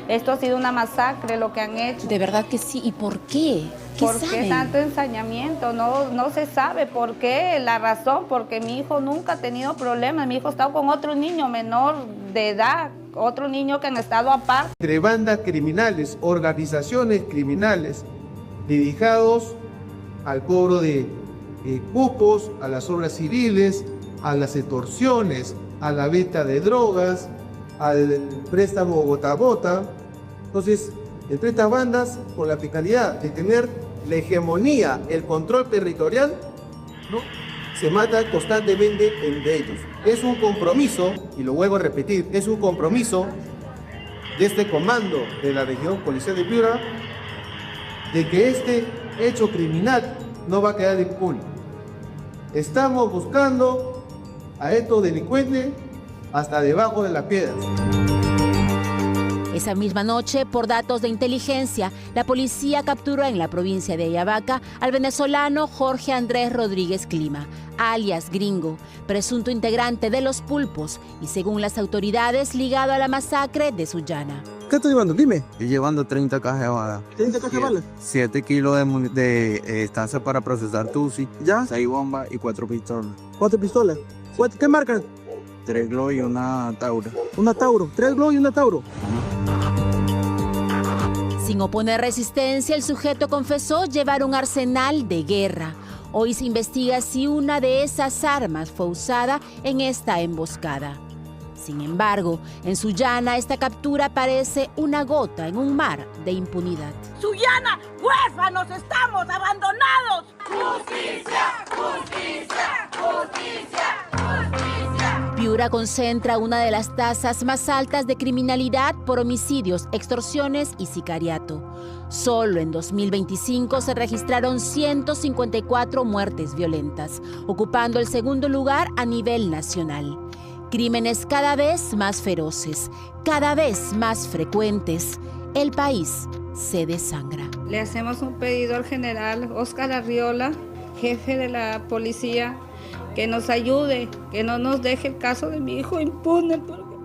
Esto ha sido una masacre lo que han hecho. De verdad que sí. ¿Y por qué? ¿Por qué tanto ensañamiento? No se sabe por qué, la razón, porque mi hijo nunca ha tenido problemas. Mi hijo ha estado con otro niño menor de edad, otro niño que han estado aparte. Entre bandas criminales, organizaciones criminales, dedicados al cobro de cupos, a las obras civiles, a las extorsiones, a la venta de drogas, al préstamo gota a gota. Entonces, entre estas bandas, con la finalidad de tener la hegemonía, el control territorial, ¿no?, se mata constantemente entre ellos. Es un compromiso, y lo vuelvo a repetir, es un compromiso de este comando de la región policial de Piura, de que este hecho criminal no va a quedar impune. Estamos buscando a estos delincuentes hasta debajo de las piedras. Esa misma noche, por datos de inteligencia, la policía capturó en la provincia de Ayabaca al venezolano Jorge Andrés Rodríguez Clima, alias Gringo, presunto integrante de Los Pulpos y, según las autoridades, ligado a la masacre de Sullana. ¿Qué estás llevando? Dime. Estoy llevando 30 cajas de balas. ¿30 cajas de balas? 7 kilos de estancia para procesar Tusi. ¿Ya? 6 bombas y 4 pistolas. ¿4 pistolas? ¿Qué marcan? 3 Glock y una Tauro. Una Tauro. 3 Glock y una Tauro. Sin oponer resistencia, el sujeto confesó llevar un arsenal de guerra. Hoy se investiga si una de esas armas fue usada en esta emboscada. Sin embargo, en Sullana esta captura parece una gota en un mar de impunidad. ¡Sullana, huérfanos, estamos abandonados! ¡Justicia, justicia, justicia, justicia! Piura concentra una de las tasas más altas de criminalidad por homicidios, extorsiones y sicariato. Solo en 2025 se registraron 154 muertes violentas, ocupando el segundo lugar a nivel nacional. Crímenes cada vez más feroces, cada vez más frecuentes. El país se desangra. Le hacemos un pedido al general Óscar Arriola, jefe de la policía, que nos ayude, que no nos deje el caso de mi hijo impune, porque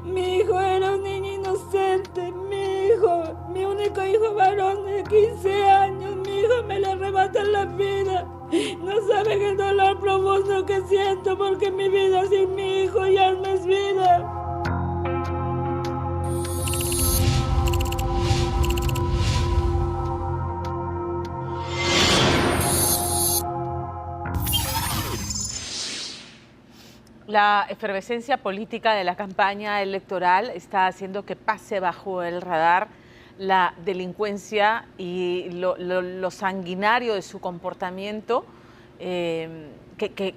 mi hijo era un niño inocente, mi único hijo varón de 15 años, mi hijo me le arrebatan la vida. No saben el dolor profundo que siento porque mi vida sin mi hijo ya no es vida. La efervescencia política de la campaña electoral está haciendo que pase bajo el radar la delincuencia y lo sanguinario de su comportamiento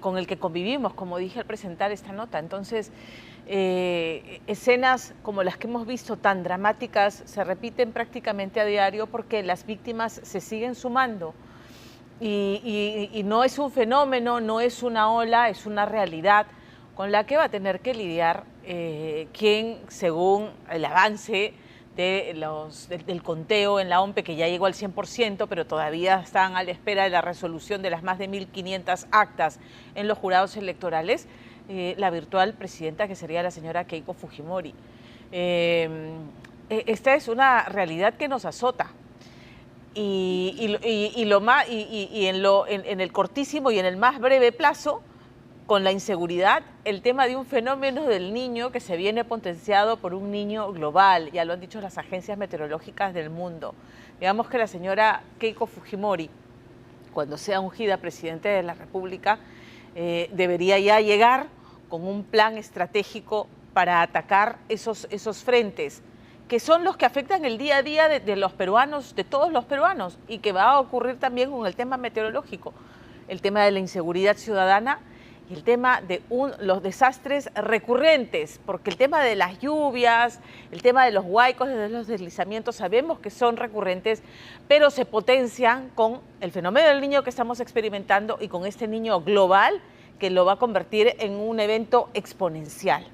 con el que convivimos, como dije al presentar esta nota. Entonces, escenas como las que hemos visto tan dramáticas se repiten prácticamente a diario porque las víctimas se siguen sumando. Y no es un fenómeno, no es una ola, es una realidad con la que va a tener que lidiar quien, según el avance del conteo en la OMPE, que ya llegó al 100%, pero todavía están a la espera de la resolución de las más de 1.500 actas en los jurados electorales, la virtual presidenta, que sería la señora Keiko Fujimori. Esta es una realidad que nos azota. En el cortísimo y en el más breve plazo, con la inseguridad, el tema de un fenómeno del niño que se viene potenciado por un niño global, ya lo han dicho las agencias meteorológicas del mundo. Digamos que la señora Keiko Fujimori, cuando sea ungida presidente de la República, debería ya llegar con un plan estratégico para atacar esos frentes, que son los que afectan el día a día de los peruanos, de todos los peruanos, y que va a ocurrir también con el tema meteorológico, el tema de la inseguridad ciudadana y el tema de los desastres recurrentes, porque el tema de las lluvias, el tema de los huaicos, de los deslizamientos, sabemos que son recurrentes, pero se potencian con el fenómeno del niño que estamos experimentando y con este niño global que lo va a convertir en un evento exponencial.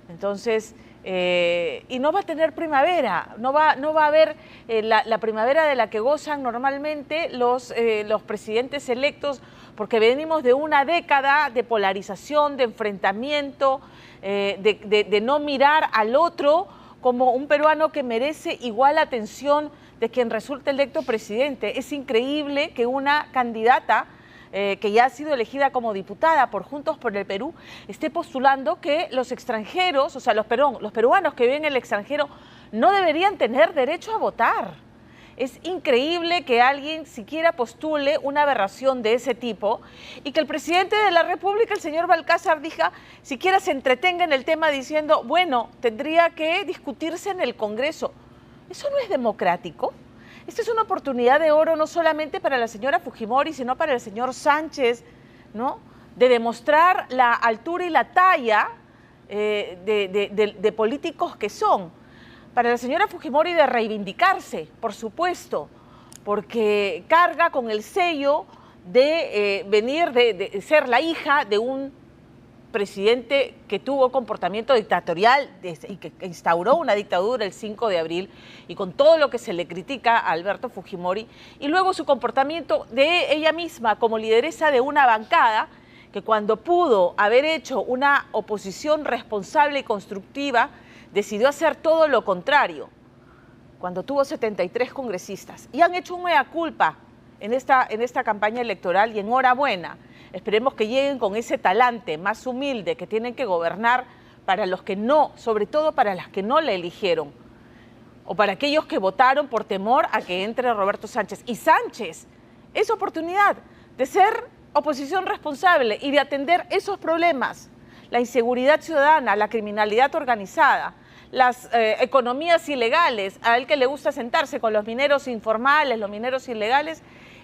Entonces, y no va a tener primavera, no va a haber la primavera de la que gozan normalmente los presidentes electos, porque venimos de una década de polarización, de enfrentamiento, de no mirar al otro como un peruano que merece igual atención de quien resulte electo presidente. Es increíble que una candidata que ya ha sido elegida como diputada por Juntos por el Perú, esté postulando que los extranjeros, o sea, los peruanos que viven en el extranjero, no deberían tener derecho a votar. Es increíble que alguien siquiera postule una aberración de ese tipo y que el presidente de la República, el señor Balcázar, siquiera se entretenga en el tema diciendo, bueno, tendría que discutirse en el Congreso. ¿Eso no es democrático? Esta es una oportunidad de oro no solamente para la señora Fujimori, sino para el señor Sánchez, ¿no? De demostrar la altura y la talla de políticos que son. Para la señora Fujimori de reivindicarse, por supuesto, porque carga con el sello de venir, de ser la hija de un presidente que tuvo comportamiento dictatorial y que instauró una dictadura el 5 de abril y con todo lo que se le critica a Alberto Fujimori, y luego su comportamiento de ella misma como lideresa de una bancada que cuando pudo haber hecho una oposición responsable y constructiva, decidió hacer todo lo contrario, cuando tuvo 73 congresistas. Y han hecho un mea culpa en esta campaña electoral y enhorabuena. Esperemos que lleguen con ese talante más humilde que tienen que gobernar para los que no, sobre todo para las que no le eligieron, o para aquellos que votaron por temor a que entre Roberto Sánchez. Y Sánchez, esa oportunidad de ser oposición responsable y de atender esos problemas, la inseguridad ciudadana, la criminalidad organizada, las economías ilegales, a él que le gusta sentarse con los mineros informales, los mineros ilegales.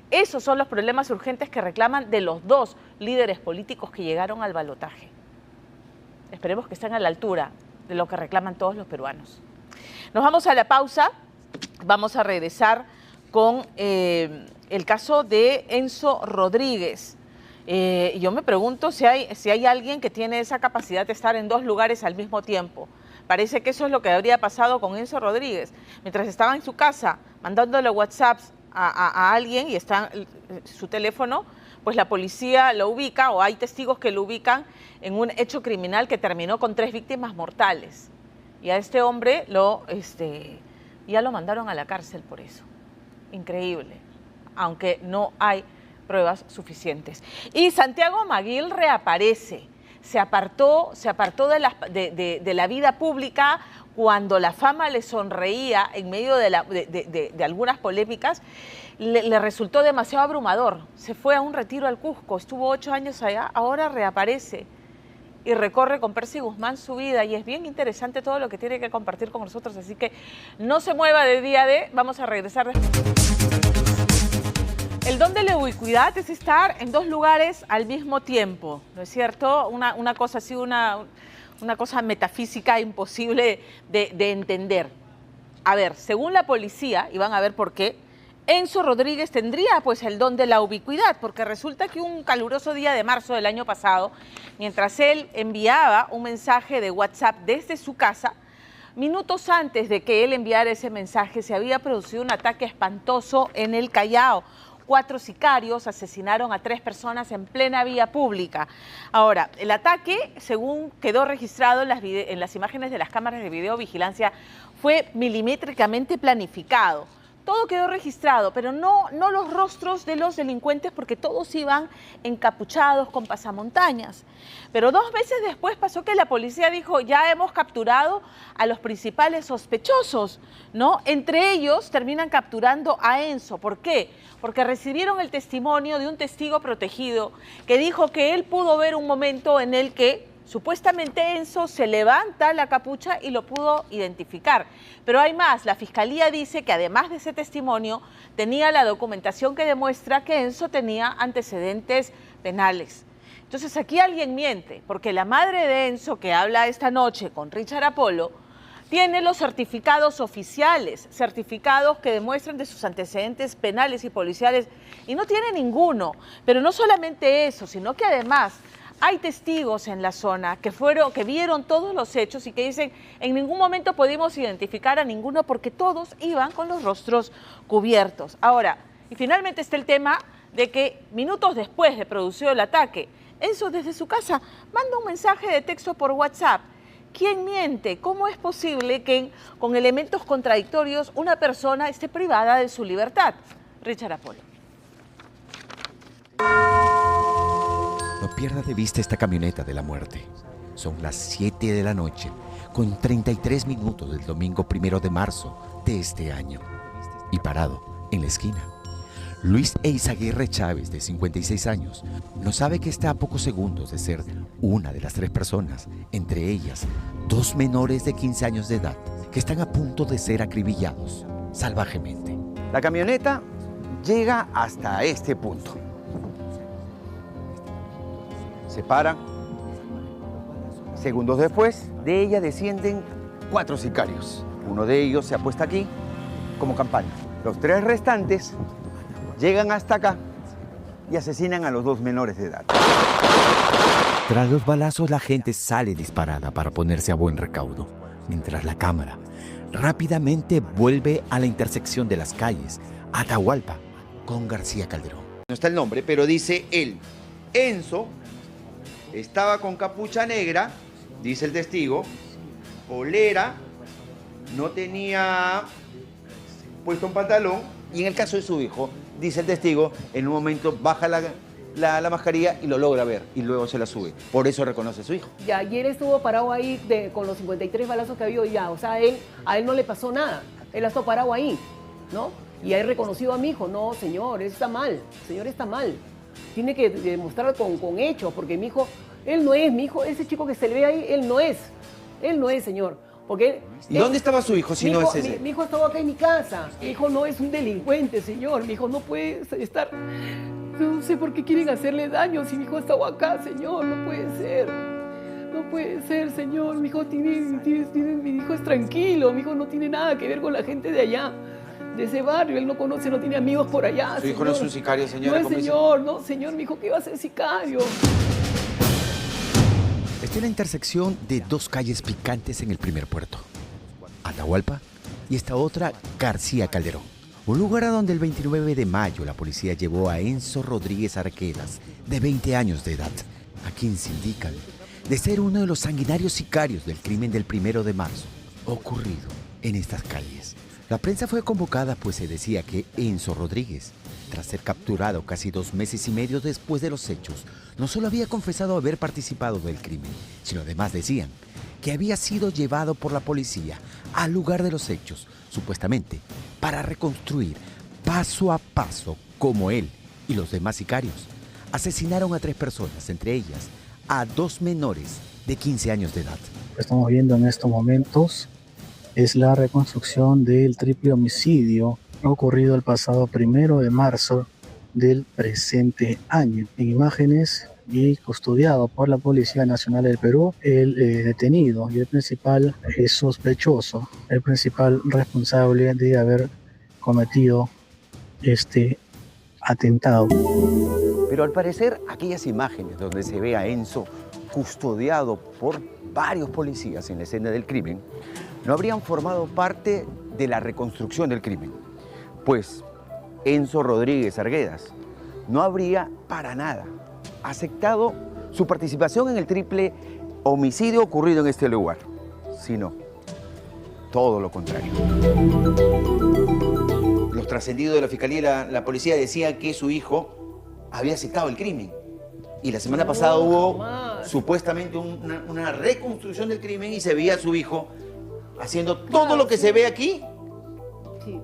Esos son los problemas urgentes que reclaman de los dos líderes políticos que llegaron al balotaje. Esperemos que estén a la altura de lo que reclaman todos los peruanos. Nos vamos a la pausa, vamos a regresar con el caso de Enzo Rodríguez. Yo me pregunto si hay alguien que tiene esa capacidad de estar en dos lugares al mismo tiempo. Parece que eso es lo que habría pasado con Enzo Rodríguez. Mientras estaba en su casa mandándole WhatsApps a alguien y está su teléfono, pues la policía lo ubica, o hay testigos que lo ubican en un hecho criminal que terminó con 3 víctimas mortales. Y a este hombre ya lo mandaron a la cárcel por eso. Increíble, aunque no hay pruebas suficientes. Y Santiago Maguil reaparece. Se apartó de la vida pública cuando la fama le sonreía en medio de algunas polémicas. Le resultó demasiado abrumador. Se fue a un retiro al Cusco, estuvo 8 años allá, ahora reaparece y recorre con Percy Guzmán su vida, y es bien interesante todo lo que tiene que compartir con nosotros, así que no se mueva de día de, vamos a regresar después. El don de la ubicuidad es estar en dos lugares al mismo tiempo, ¿no es cierto? Una cosa así, una cosa metafísica imposible de entender. A ver, según la policía, y van a ver por qué, Enzo Rodríguez tendría pues el don de la ubicuidad, porque resulta que un caluroso día de marzo del año pasado, mientras él enviaba un mensaje de WhatsApp desde su casa, minutos antes de que él enviara ese mensaje, se había producido un ataque espantoso en el Callao. 4 sicarios asesinaron a 3 personas en plena vía pública. Ahora, el ataque, según quedó registrado en las imágenes de las cámaras de videovigilancia, fue milimétricamente planificado. Todo quedó registrado, pero no los rostros de los delincuentes, porque todos iban encapuchados con pasamontañas. Pero 2 meses después pasó que la policía dijo, ya hemos capturado a los principales sospechosos, ¿no? Entre ellos terminan capturando a Enzo. ¿Por qué? Porque recibieron el testimonio de un testigo protegido que dijo que él pudo ver un momento en el que supuestamente Enzo se levanta la capucha y lo pudo identificar. Pero hay más, la fiscalía dice que además de ese testimonio tenía la documentación que demuestra que Enzo tenía antecedentes penales. Entonces aquí alguien miente, porque la madre de Enzo, que habla esta noche con Richard Apolo, tiene los certificados oficiales, certificados que demuestran de sus antecedentes penales y policiales, y no tiene ninguno. Pero no solamente eso, sino que además Hay testigos en la zona que vieron todos los hechos y que dicen en ningún momento pudimos identificar a ninguno porque todos iban con los rostros cubiertos. Ahora, y finalmente está el tema de que minutos después de producido el ataque, Enzo desde su casa manda un mensaje de texto por WhatsApp. ¿Quién miente? ¿Cómo es posible que con elementos contradictorios una persona esté privada de su libertad? Richard Apolo. No pierda de vista esta camioneta de la muerte. Son las 7 de la noche, con 33 minutos del domingo 1 de marzo de este año. Y parado en la esquina, Luis Eizaguirre Chávez, de 56 años, no sabe que está a pocos segundos de ser una de las 3 personas, entre ellas 2 menores de 15 años de edad, que están a punto de ser acribillados salvajemente. La camioneta llega hasta este punto. Se para. Segundos después, de ella descienden 4 sicarios. Uno de ellos se apuesta aquí como campana. Los 3 restantes llegan hasta acá y asesinan a los 2 menores de edad. Tras los balazos, la gente sale disparada para ponerse a buen recaudo, mientras la cámara rápidamente vuelve a la intersección de las calles Atahualpa con García Calderón. No está el nombre, pero dice él. Enzo estaba con capucha negra, dice el testigo, polera, no tenía puesto un pantalón, y en el caso de su hijo, dice el testigo, en un momento baja la mascarilla y lo logra ver, y luego se la sube. Por eso reconoce a su hijo. Ya, y él estuvo parado ahí con los 53 balazos que había ya, o sea, a él no le pasó nada, él ha estado parado ahí, ¿no? Y ha reconocido a mi hijo. No, señor, eso está mal, señor, está mal. Tiene que demostrarlo con hechos, porque mi hijo, él no es, mi hijo, ese chico que se le ve ahí, él no es, señor. Porque ¿Y dónde estaba su hijo si no es ese? Mi hijo estaba acá en mi casa, mi hijo no es un delincuente, señor, mi hijo no puede estar, no sé por qué quieren hacerle daño si mi hijo estaba acá, señor, no puede ser, señor, mi hijo mi hijo es tranquilo, mi hijo no tiene nada que ver con la gente de allá. De ese barrio, él no conoce, no tiene amigos por allá. Su hijo no es un sicario, señora. No, señor, no, señor, mi hijo, ¿qué va a ser sicario? Está en la intersección de 2 calles picantes en el primer puerto, Atahualpa y esta otra, García Calderón. Un lugar a donde el 29 de mayo la policía llevó a Enzo Rodríguez Arquedas, de 20 años de edad, a quien se indican de ser uno de los sanguinarios sicarios del crimen del 1 de marzo, ocurrido en estas calles. La prensa fue convocada pues se decía que Enzo Rodríguez, tras ser capturado casi 2 meses y medio después de los hechos, no solo había confesado haber participado del crimen, sino además decían que había sido llevado por la policía al lugar de los hechos, supuestamente para reconstruir paso a paso cómo él y los demás sicarios asesinaron a 3 personas, entre ellas a 2 menores de 15 años de edad. Lo que estamos viendo en estos momentos es la reconstrucción del triple homicidio ocurrido el pasado 1 de marzo del presente año. En imágenes y custodiado por la Policía Nacional del Perú, el detenido y el principal sospechoso, el principal responsable de haber cometido este atentado. Pero al parecer, aquellas imágenes donde se ve a Enzo custodiado por varios policías en la escena del crimen, no habrían formado parte de la reconstrucción del crimen, pues Enzo Rodríguez Arquedas no habría para nada aceptado su participación en el triple homicidio ocurrido en este lugar, sino todo lo contrario. Los trascendidos de la Fiscalía y la policía decían que su hijo había aceptado el crimen. Y la semana pasada hubo supuestamente una reconstrucción del crimen y se veía a su hijo haciendo todo lo que se ve aquí.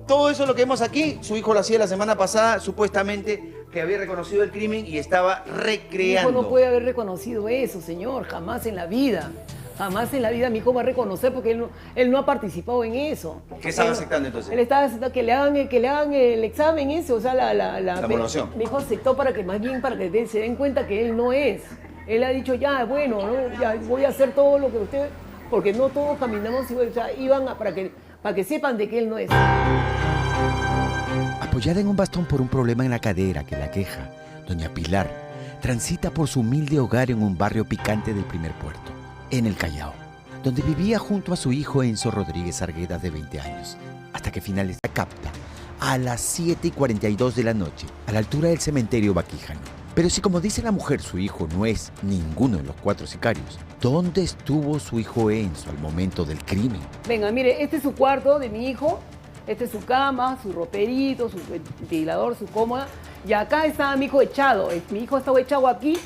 Todo eso lo que vemos aquí, su hijo lo hacía la semana pasada, supuestamente que había reconocido el crimen y estaba recreando. Mi hijo no puede haber reconocido eso, señor, jamás en la vida. Jamás en la vida mi hijo va a reconocer porque él no ha participado en eso. ¿Qué estaba aceptando entonces? Él estaba aceptando que le hagan el examen ese, o sea, la evaluación. Mi hijo aceptó para que se den cuenta que él no es. Él ha dicho, ya, bueno, ¿no? Ya voy a hacer todo lo que usted... Porque no todos caminamos igual, o sea, iban para que sepan de que él no es. Apoyada en un bastón por un problema en la cadera que la queja, doña Pilar transita por su humilde hogar en un barrio picante del Primer Puerto, en el Callao, donde vivía junto a su hijo Enzo Rodríguez Arguedas, de 20 años, hasta que finalmente la capta a las 7:42 de la noche, a la altura del cementerio Baquijano. Pero si, como dice la mujer, su hijo no es ninguno de los 4 sicarios, ¿dónde estuvo su hijo Enzo al momento del crimen? Venga, mire, este es su cuarto de mi hijo, este es su cama, su roperito, su ventilador, su cómoda, y acá estaba mi hijo echado. Mi hijo estaba echado aquí,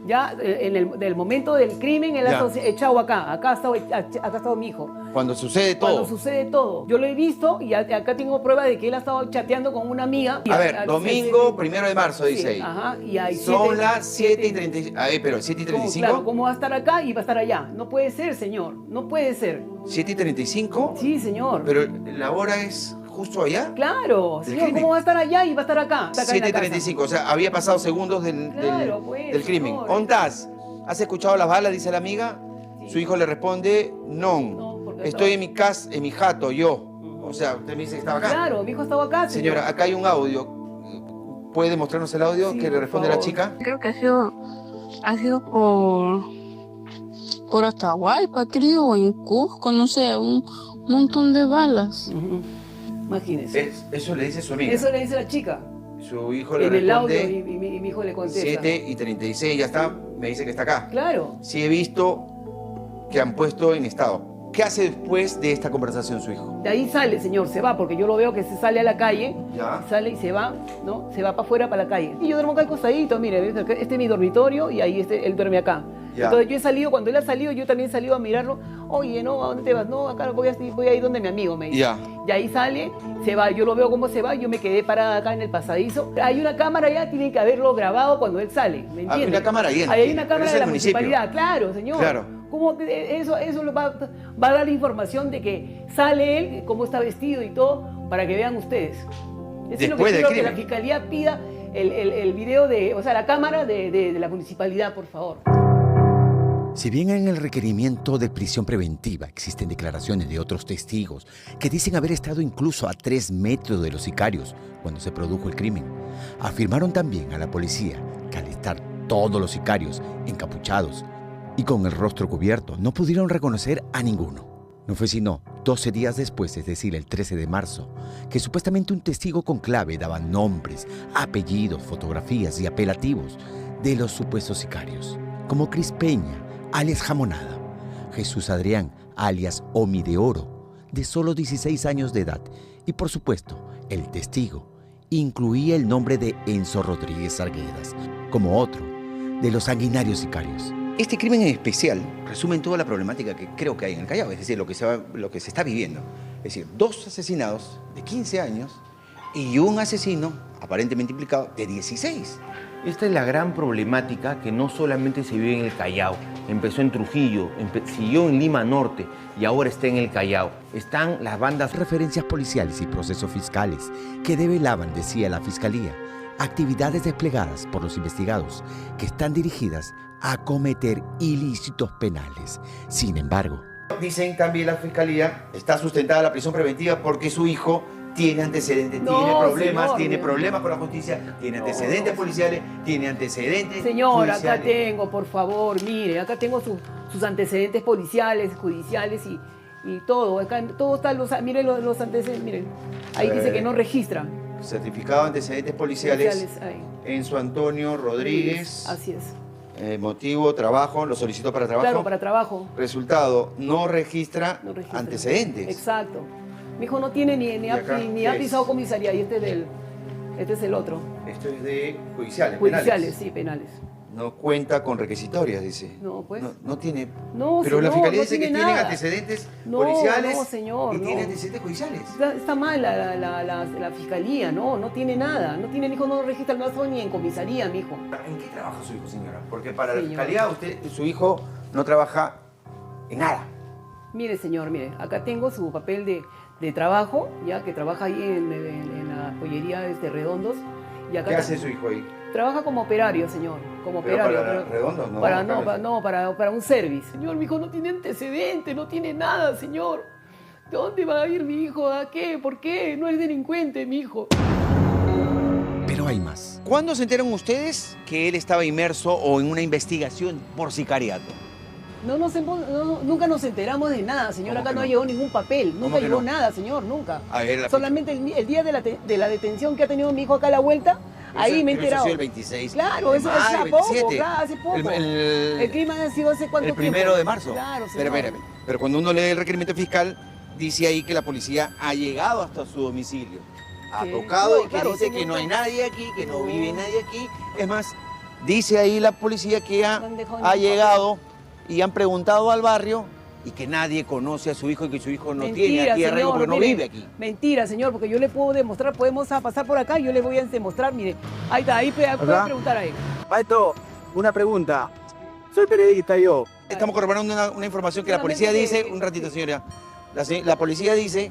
ya en el momento del crimen, él ha estado echado acá ha estado mi hijo. Cuando sucede todo. Cuando sucede todo. Yo lo he visto y acá tengo prueba de que él ha estado chateando con una amiga. A ver, domingo 1 de marzo, dice ahí. Ajá, y hay son las 7:35. A ver, pero 7:35. Claro, ¿cómo va a estar acá y va a estar allá? No puede ser, señor. No puede ser. ¿7:35? Sí, señor. Pero la hora es justo allá. Claro, señor, ¿cómo va a estar allá y va a estar acá? 7:35, o sea, había pasado segundos del crimen. señor. ¿Ontas? ¿Has escuchado las balas? Dice la amiga. Su hijo le responde, no, estoy en mi casa, en mi jato, yo. O sea, usted me dice que estaba acá. Claro, mi hijo estaba acá, señor. Señora, acá hay un audio. ¿Puede mostrarnos el audio que le responde la chica? Creo que ha sido por Atahualpa, creo, o en Cusco, no sé, un montón de balas. Imagínese. Eso le dice su amiga. Eso le dice la chica. Su hijo le en el audio responde. y mi hijo le contesta. 7:36, ya está, me dice que está acá. Claro. Sí he visto que han puesto en estado. ¿Qué hace después de esta conversación su hijo? De ahí sale, señor, se va, porque yo lo veo que se sale a la calle, Ya. sale y se va, ¿no? Se va para afuera, para la calle. Y yo duermo acá al costadito, mire, este es mi dormitorio y ahí él duerme acá. Ya. Entonces yo he salido, cuando él ha salido, yo también he salido a mirarlo. Oye, no, ¿a dónde te vas? No, acá voy a ir donde mi amigo, me dice. Ya. Y ahí sale, se va, yo lo veo cómo se va, yo me quedé parada acá en el pasadizo. Hay una cámara ya, tienen que haberlo grabado cuando él sale, ¿me entiendes? Una cámara ahí. Ahí hay una pero cámara es de el la municipio. municipalidad, claro, señor. Claro. ¿Cómo que eso lo va a dar la información de que sale él, cómo está vestido y todo, para que vean ustedes? Eso es lo que quiero que la fiscalía pida el video o sea, la cámara de la municipalidad, por favor. Si bien en el requerimiento de prisión preventiva existen declaraciones de otros testigos que dicen haber estado incluso a 3 metros de los sicarios cuando se produjo el crimen, afirmaron también a la policía que al estar todos los sicarios encapuchados y con el rostro cubierto, no pudieron reconocer a ninguno. No fue sino 12 días después, es decir, el 13 de marzo, que supuestamente un testigo con clave daba nombres, apellidos, fotografías y apelativos de los supuestos sicarios, como Cris Peña, alias Jamonada, Jesús Adrián, alias Omi de Oro, de solo 16 años de edad, y por supuesto, el testigo incluía el nombre de Enzo Rodríguez Arguedas, como otro de los sanguinarios sicarios. Este crimen en especial resume toda la problemática que creo que hay en el Callao, es decir, lo que se está viviendo. Es decir, 2 asesinados de 15 años y un asesino aparentemente implicado de 16. Esta es la gran problemática que no solamente se vive en el Callao. Empezó en Trujillo, siguió en Lima Norte y ahora está en el Callao. Están las bandas... Referencias policiales y procesos fiscales que develaban, decía la Fiscalía, actividades desplegadas por los investigados que están dirigidas a cometer ilícitos penales. Sin embargo, dicen también la Fiscalía, está sustentada la prisión preventiva porque su hijo tiene antecedentes, tiene problemas con la justicia, tiene antecedentes policiales, tiene antecedentes Señor, judiciales. acá tengo, por favor, mire, acá tengo sus antecedentes policiales, judiciales y todo. Acá todo está, miren los antecedentes, miren. Ahí dice que no registra. Certificado de antecedentes policiales, Enzo Antonio Rodríguez. Así es. Motivo, trabajo, lo solicitó para trabajo. Claro, para trabajo. Resultado, no registra antecedentes. Exacto. Mi hijo no tiene ni ha pisado comisaría y este es el otro. Esto es de judiciales, penales. Sí, penales. No cuenta con requisitorias, dice. No, pues. No tiene. No, pero señor, la Fiscalía no dice que tiene tienen nada. antecedentes No, policiales no, señor, y no. tiene antecedentes judiciales. Está mal la Fiscalía, no tiene nada. No tiene, mi hijo no registra el brazo ni en comisaría, mi hijo. ¿En qué trabaja su hijo, señora? Porque para Señor. la Fiscalía su hijo no trabaja en nada. Mire, señor, mire, acá tengo su papel de trabajo, ya que trabaja ahí en la joyería Redondos. Y acá ¿Qué hace su hijo ahí? Trabaja como operario, señor. Como Pero operario. para Redondos, ¿no? Para un service. Señor, mi hijo no tiene antecedentes, no tiene nada, señor. ¿De dónde va a ir mi hijo? ¿A qué? ¿Por qué? No es delincuente, mi hijo. pero hay más. ¿Cuándo se enteran ustedes que él estaba inmerso o en una investigación por sicariato? Nunca nos enteramos de nada, señor. Acá no llegó ningún papel, nunca llegó nada, señor, nunca. A ver, solamente el día de la detención que ha tenido mi hijo acá a la vuelta, ahí me he enterado. Eso ha sido el 26. Claro, eso hace poco, claro, hace poco. El crimen ha sido hace cuánto tiempo. El 1 de marzo. Claro, señor. Pero cuando uno lee el requerimiento fiscal, dice ahí que la policía ha llegado hasta su domicilio. Ha tocado y que dice que no hay nadie aquí, que no vive nadie aquí. Es más, dice ahí la policía que ha llegado y han preguntado al barrio y que nadie conoce a su hijo y que su hijo no tiene aquí arreglo porque no vive aquí. Mentira, señor, porque yo le puedo demostrar, podemos pasar por acá y yo le voy a demostrar, mire, ahí está, ahí puede preguntar a él. Maestro, una pregunta. Soy periodista yo. Estamos corroborando una información que la policía dice, un ratito señora, la policía dice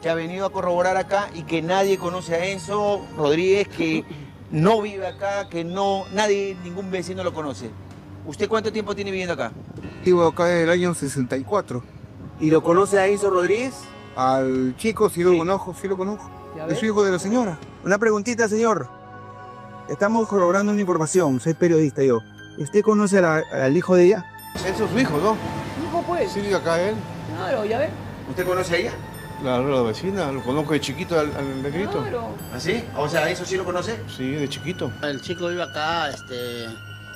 que ha venido a corroborar acá y que nadie conoce a Enzo Rodríguez, que no vive acá, que ningún vecino lo conoce. ¿Usted cuánto tiempo tiene viviendo acá? Vivo acá desde el año 64. ¿Y lo conoce a Enzo Rodríguez? Al chico sí lo conozco, Es su hijo de la señora. Una preguntita, señor. Estamos corroborando una información, soy periodista yo. ¿Usted conoce al hijo de ella? Enzo es su hijo, ¿no? Hijo, pues. Sí, vive acá él. Claro, ya ve. ¿Usted conoce a ella? Claro, la vecina, lo conozco de chiquito al negrito. Claro. ¿Ah, sí? O sea, ¿eso sí lo conoce? Sí, de chiquito. El chico vive acá,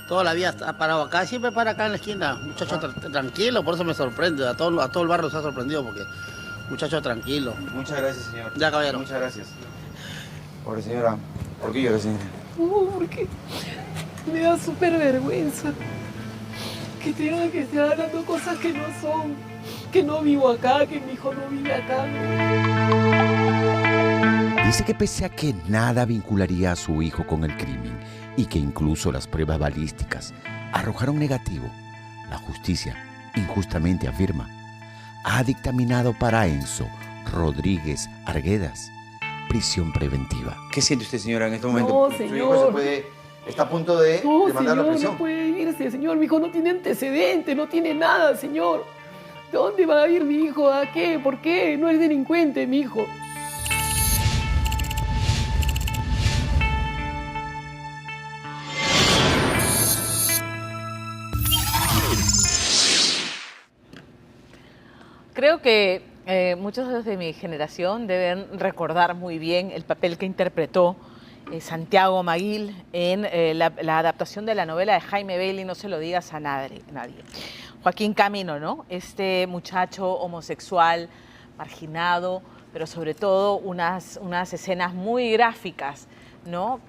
toda la vida ha parado acá, siempre para acá en la esquina. Muchacho tranquilo, por eso me sorprende. A todo el barrio se ha sorprendido porque muchacho tranquilo. Muchas gracias, señor. Ya, caballero. Muchas gracias. Pobre señora, ¿por qué llora, señora? Porque me da súper vergüenza que tengan que estar hablando cosas que no son, que no vivo acá, que mi hijo no vive acá. Dice que pese a que nada vincularía a su hijo con el crimen y que incluso las pruebas balísticas arrojaron negativo, la justicia, injustamente afirma, ha dictaminado para Enzo Rodríguez Arguedas prisión preventiva. ¿Qué siente usted, señora, en este momento? No, Su señor. hijo está a punto de mandarlo a prisión. No puede irse, señor. Mi hijo no tiene antecedentes, no tiene nada, señor. ¿Dónde va a ir mi hijo? ¿A qué? ¿Por qué? No es delincuente, mi hijo. Creo que muchos de mi generación deben recordar muy bien el papel que interpretó Santiago Maguil en la adaptación de la novela de Jaime Bailey, No se lo digas a nadie. Joaquín Camino, ¿no? Este muchacho homosexual, marginado, pero sobre todo unas escenas muy gráficas, ¿no?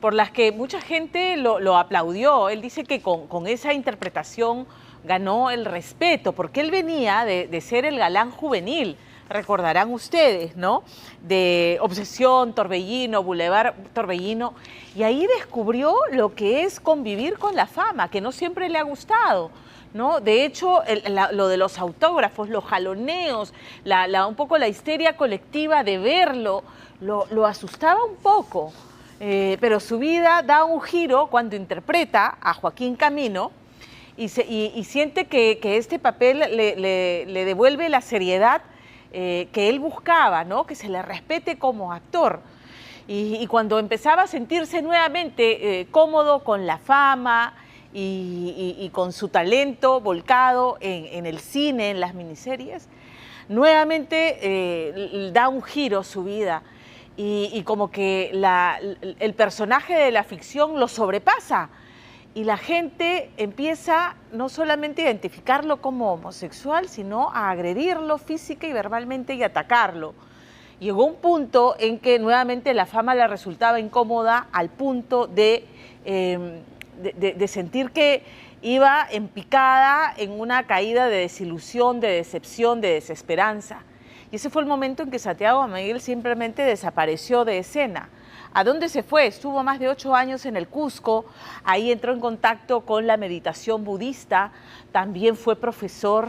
Por las que mucha gente lo aplaudió. Él dice que con esa interpretación ganó el respeto, porque él venía de ser el galán juvenil, recordarán ustedes, ¿no? De Obsesión, Torbellino, Boulevard Torbellino, y ahí descubrió lo que es convivir con la fama, que no siempre le ha gustado, ¿no? De hecho, lo de los autógrafos, los jaloneos, un poco la histeria colectiva de verlo, lo asustaba un poco, pero su vida da un giro cuando interpreta a Joaquín Camino, y siente que este papel le devuelve la seriedad que él buscaba, ¿no? Que se le respete como actor. Y cuando empezaba a sentirse nuevamente cómodo con la fama y con su talento volcado en el cine, en las miniseries, nuevamente da un giro su vida y como que el personaje de la ficción lo sobrepasa. Y la gente empieza no solamente a identificarlo como homosexual, sino a agredirlo física y verbalmente y atacarlo. Llegó un punto en que nuevamente la fama le resultaba incómoda al punto de sentir que iba en picada en una caída de desilusión, de decepción, de desesperanza. Y ese fue el momento en que Santiago Maguil simplemente desapareció de escena. ¿A dónde se fue? Estuvo más de 8 años en el Cusco, ahí entró en contacto con la meditación budista, también fue profesor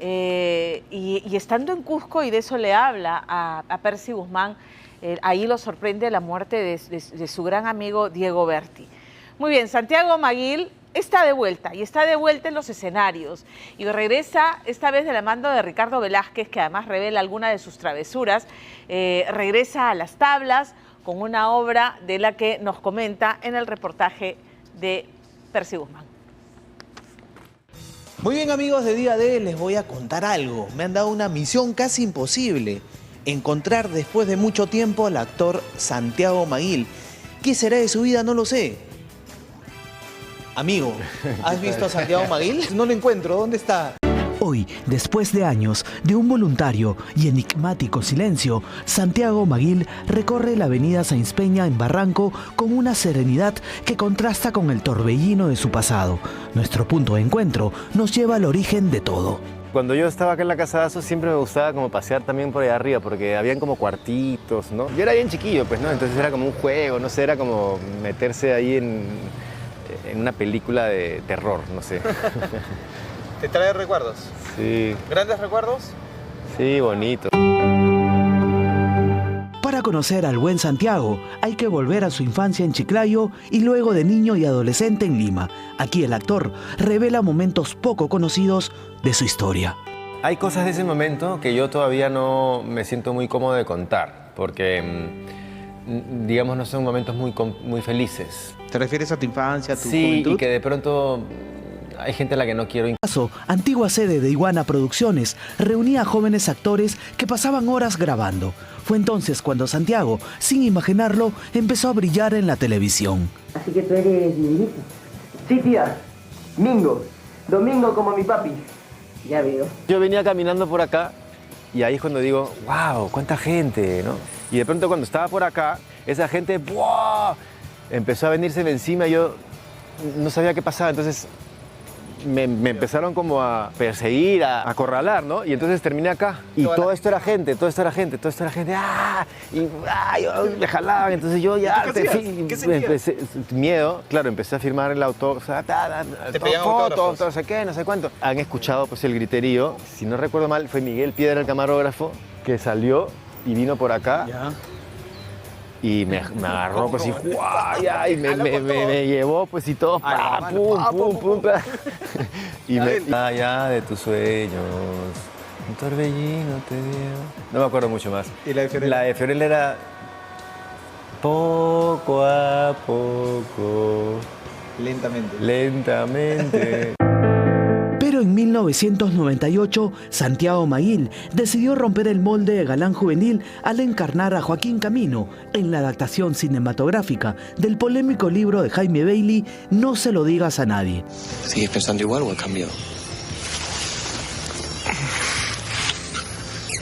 y estando en Cusco, y de eso le habla a Percy Guzmán, ahí lo sorprende la muerte de su gran amigo Diego Berti. Muy bien, Santiago Maguil está de vuelta y está de vuelta en los escenarios y regresa esta vez de la mano de Ricardo Velázquez, que además revela alguna de sus travesuras, regresa a las tablas con una obra de la que nos comenta en el reportaje de Percy Guzmán. Muy bien, amigos de Día D, les voy a contar algo. Me han dado una misión casi imposible. Encontrar después de mucho tiempo al actor Santiago Maguil. ¿Qué será de su vida? No lo sé. Amigo, ¿has visto a Santiago Maguil? No lo encuentro, ¿dónde está? Hoy, después de años de un voluntario y enigmático silencio, Santiago Maguil recorre la avenida Sáenz Peña en Barranco con una serenidad que contrasta con el torbellino de su pasado. Nuestro punto de encuentro nos lleva al origen de todo. Cuando yo estaba acá en la Casa de Azo siempre me gustaba como pasear también por allá arriba porque habían como cuartitos, ¿no? Yo era bien chiquillo, pues, ¿no? Entonces era como un juego, no sé, era como meterse ahí en una película de terror, no sé. ¿Te trae recuerdos? Sí. ¿Grandes recuerdos? Sí, bonito. Para conocer al buen Santiago, hay que volver a su infancia en Chiclayo y luego de niño y adolescente en Lima. Aquí el actor revela momentos poco conocidos de su historia. Hay cosas de ese momento que yo todavía no me siento muy cómodo de contar, porque, digamos, no son momentos muy felices. ¿Te refieres a tu infancia, a tu juventud? juventud? Y que de pronto hay gente a la que no quiero. Antigua sede de Iguana Producciones reunía a jóvenes actores que pasaban horas grabando. Fue entonces cuando Santiago, sin imaginarlo, empezó a brillar en la televisión. Así que tú eres mi hijito. Sí, tía. Mingo. Domingo como mi papi. Ya veo. Yo venía caminando por acá y ahí es cuando digo, wow, cuánta gente, ¿no? Y de pronto cuando estaba por acá, esa gente, ¡buah!, empezó a venirse de encima y yo no sabía qué pasaba, entonces me empezaron como a perseguir, a acorralar, ¿no? Y entonces terminé acá y todo esto era gente, ¡ah! Y me jalaban, entonces yo ya... ¿Qué sentías? Miedo, claro, empecé a firmar el auto, o sea, fotos, no sé qué, no sé cuánto. Han escuchado pues el griterío, si no recuerdo mal, fue Miguel Piedra, el camarógrafo, que salió y vino por acá. Ya. Y me agarró pues y me llevó pues y todo, pum. Y allá de tus sueños, un torbellino te dio. No me acuerdo mucho más. ¿Y la de Fiorella? La de Fiorella era poco a poco. Lentamente. Pero en 1998, Santiago Maguil decidió romper el molde de galán juvenil al encarnar a Joaquín Camino en la adaptación cinematográfica del polémico libro de Jaime Bailey, No se lo digas a nadie. ¿Sigues pensando igual o has cambiado?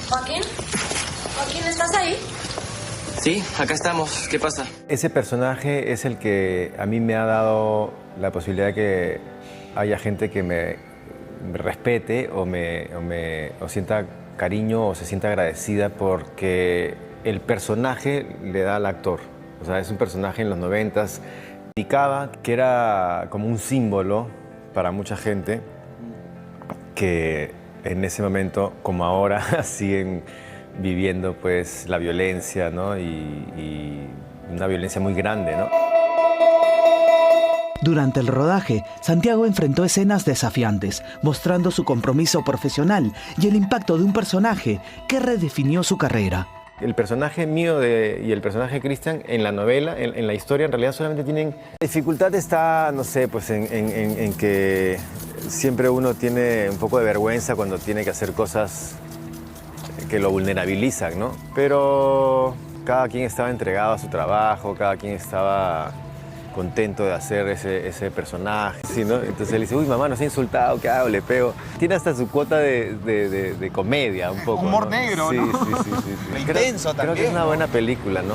Joaquín, ¿estás ahí? Sí, acá estamos. ¿Qué pasa? Ese personaje es el que a mí me ha dado la posibilidad de que haya gente que me respete o sienta cariño o se sienta agradecida porque el personaje le da al actor. O sea, es un personaje en los 90s. Indicaba que era como un símbolo para mucha gente que en ese momento, como ahora, siguen viviendo pues la violencia, ¿no? Y una violencia muy grande, ¿no? Durante el rodaje, Santiago enfrentó escenas desafiantes, mostrando su compromiso profesional y el impacto de un personaje que redefinió su carrera. El personaje mío y el personaje de Cristian en la novela, en la historia, en realidad solamente tienen... La dificultad está, no sé, pues en que siempre uno tiene un poco de vergüenza cuando tiene que hacer cosas que lo vulnerabilizan, ¿no? Pero cada quien estaba entregado a su trabajo, cada quien estaba contento de hacer ese personaje, ¿sí, no? Entonces él dice, uy, mamá, nos ha insultado, ¿qué hago? Le pego. Tiene hasta su cuota de comedia, un poco. Humor, ¿no? Negro, sí, ¿no? Sí. Intenso también. Creo que es una buena película, ¿no?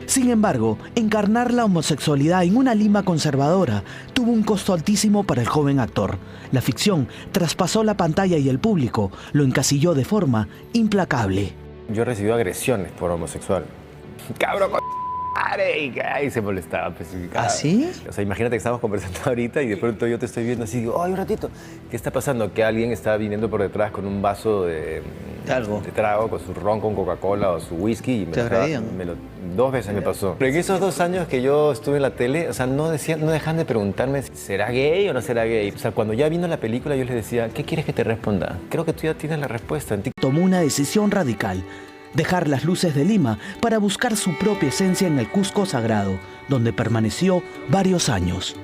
Sin embargo, encarnar la homosexualidad en una Lima conservadora tuvo un costo altísimo para el joven actor. La ficción traspasó la pantalla y el público lo encasilló de forma implacable. Yo he recibido agresiones por homosexual. ¡Cabrón! Y se molestaba. Pues, ¿Ah, sí? O sea, imagínate que estamos conversando ahorita y de pronto yo te estoy viendo así y digo, ¡ay, un ratito! ¿Qué está pasando? Que alguien está viniendo por detrás con un vaso de trago, con su ron con Coca-Cola o su whisky. Y dos veces me pasó. Pero en esos 2 años que yo estuve en la tele, o sea, no dejan de preguntarme, ¿será gay o no será gay? O sea, cuando ya vino la película yo les decía, ¿qué quieres que te responda? Creo que tú ya tienes la respuesta. Tomó una decisión radical. dejar las luces de Lima para buscar su propia esencia en el Cusco sagrado, donde permaneció varios años.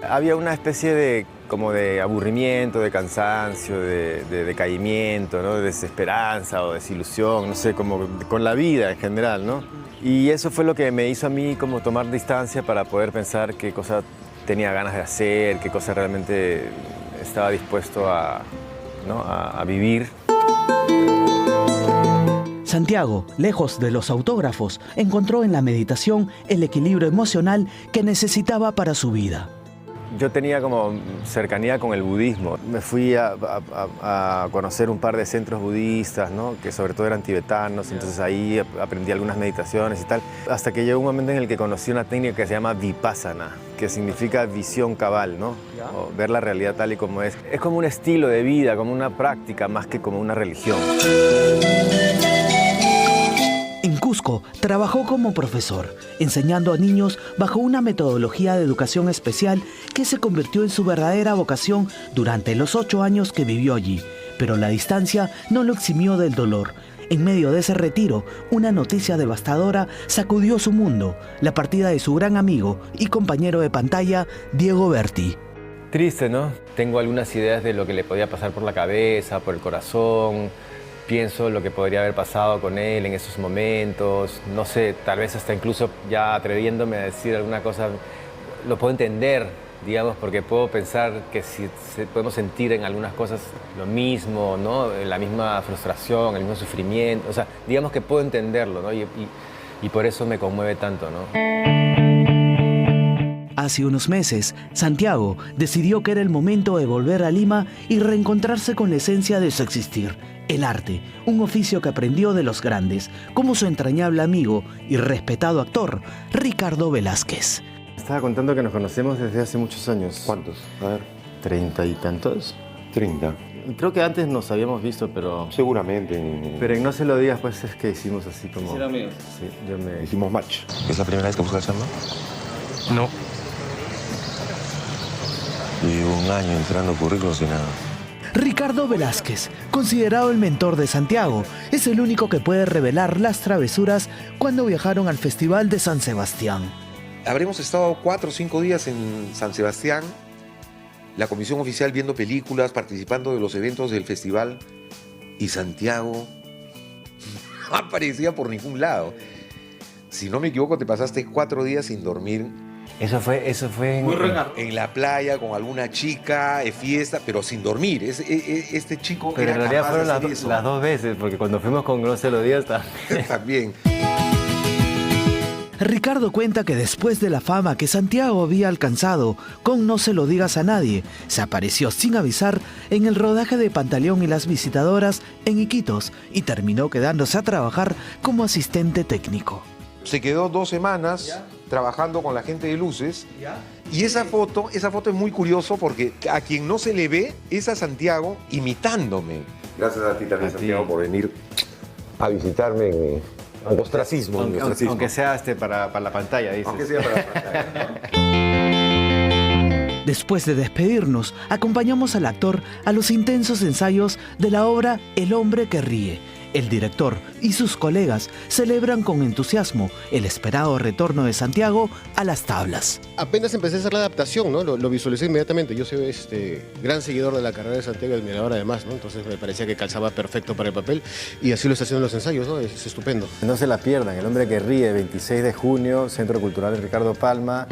Había una especie de como de aburrimiento, de cansancio, de decaimiento, ¿no? De desesperanza o desilusión, no sé, como con la vida en general, ¿no? Y eso fue lo que me hizo a mí como tomar distancia para poder pensar qué cosa tenía ganas de hacer, qué cosa realmente estaba dispuesto a, ¿no? a vivir. Santiago, lejos de los autógrafos, encontró en la meditación el equilibrio emocional que necesitaba para su vida. Yo tenía como cercanía con el budismo. Me fui a conocer un par de centros budistas, ¿no? Que sobre todo eran tibetanos, entonces ahí aprendí algunas meditaciones y tal. Hasta que llegó un momento en el que conocí una técnica que se llama Vipassana, que significa visión cabal, ¿no? O ver la realidad tal y como es. Es como un estilo de vida, como una práctica, más que como una religión. En Cusco trabajó como profesor, enseñando a niños bajo una metodología de educación especial que se convirtió en su verdadera vocación durante los 8 años que vivió allí. Pero la distancia no lo eximió del dolor. En medio de ese retiro, una noticia devastadora sacudió su mundo: la partida de su gran amigo y compañero de pantalla, Diego Berti. Triste, ¿no? Tengo algunas ideas de lo que le podía pasar por la cabeza, por el corazón. Pienso lo que podría haber pasado con él en esos momentos. No sé, tal vez hasta incluso ya atreviéndome a decir alguna cosa, lo puedo entender, digamos, porque puedo pensar que si podemos sentir en algunas cosas lo mismo, ¿no? La misma frustración, el mismo sufrimiento. O sea, digamos que puedo entenderlo, ¿no? Y por eso me conmueve tanto, ¿no? Hace unos meses, Santiago decidió que era el momento de volver a Lima y reencontrarse con la esencia de su existir: el arte, un oficio que aprendió de los grandes, como su entrañable amigo y respetado actor, Ricardo Velázquez. Estaba contando que nos conocemos desde hace muchos años. ¿Cuántos? A ver. 30 y tantos. 30. Creo que antes nos habíamos visto, pero... Seguramente. Pero en No se lo digas, pues es que hicimos así como... ¿Sí, amigos? Sí, hicimos match. ¿Es la primera vez que buscas hacerlo? No. Llevo un año entrando currículos y nada. Ricardo Velázquez, considerado el mentor de Santiago, es el único que puede revelar las travesuras cuando viajaron al Festival de San Sebastián. Habremos estado 4 o 5 días en San Sebastián, la comisión oficial viendo películas, participando de los eventos del festival, y Santiago no aparecía por ningún lado. Si no me equivoco, te pasaste 4 días sin dormir. Eso fue en la playa con alguna chica, de fiesta, pero sin dormir. Este chico pero era en realidad capaz fueron de hacer eso. las 2 veces, porque cuando fuimos con No se lo digas también. Ricardo cuenta que después de la fama que Santiago había alcanzado con No se lo digas a nadie, se apareció sin avisar en el rodaje de Pantaleón y las visitadoras en Iquitos y terminó quedándose a trabajar como asistente técnico. Se quedó 2 semanas trabajando con la gente de luces. Y esa foto es muy curioso porque a quien no se le ve es a Santiago imitándome. Gracias a ti también, Santiago, por venir a visitarme en mi ostracismo. Aunque sea para la pantalla, dices. Aunque sea para la pantalla. Después de despedirnos, acompañamos al actor a los intensos ensayos de la obra El hombre que ríe. El director y sus colegas celebran con entusiasmo el esperado retorno de Santiago a las tablas. Apenas empecé a hacer la adaptación, ¿no? Lo visualicé inmediatamente. Yo soy gran seguidor de la carrera de Santiago y admirador además, ¿no? Entonces me parecía que calzaba perfecto para el papel y así lo está haciendo en los ensayos, ¿no? Es estupendo. No se la pierdan, El hombre que ríe, 26 de junio, Centro Cultural Ricardo Palma.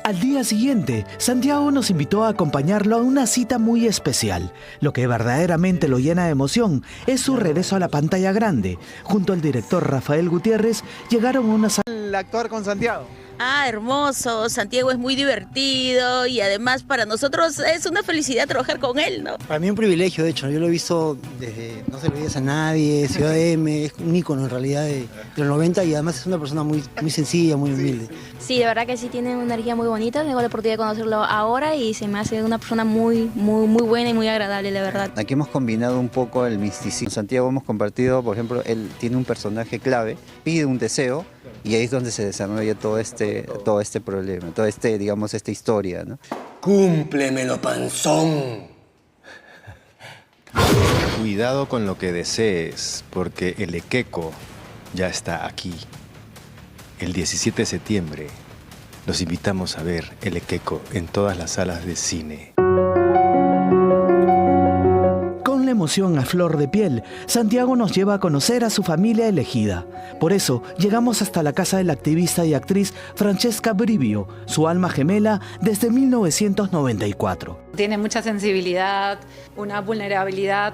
Al día siguiente, Santiago nos invitó a acompañarlo a una cita muy especial. Lo que verdaderamente lo llena de emoción es su regreso a la pantalla grande. Junto al director Rafael Gutiérrez, llegaron a una sala... El actuar con Santiago. Ah, hermoso, Santiago es muy divertido y además para nosotros es una felicidad trabajar con él, ¿no? Para mí un privilegio, de hecho, yo lo he visto desde No se lo digas a nadie, Ciudad M, es un ícono en realidad de los 90 y además es una persona muy sencilla, muy humilde. Sí, de verdad que sí tiene una energía muy bonita, tengo la oportunidad de conocerlo ahora y se me hace una persona muy buena y muy agradable, la verdad. Aquí hemos combinado un poco el misticismo. En Santiago hemos compartido, por ejemplo, él tiene un personaje clave, pide un deseo, y ahí es donde se desarrolla todo este problema, digamos, esta historia, ¿no? ¡Cúmplemelo, panzón! Cuidado con lo que desees, porque el equeco ya está aquí. El 17 de septiembre los invitamos a ver el equeco en todas las salas de cine. Con la emoción a flor de piel, Santiago nos lleva a conocer a su familia elegida. Por eso, llegamos hasta la casa de la activista y actriz Francesca Brivio, su alma gemela desde 1994. Tiene mucha sensibilidad, una vulnerabilidad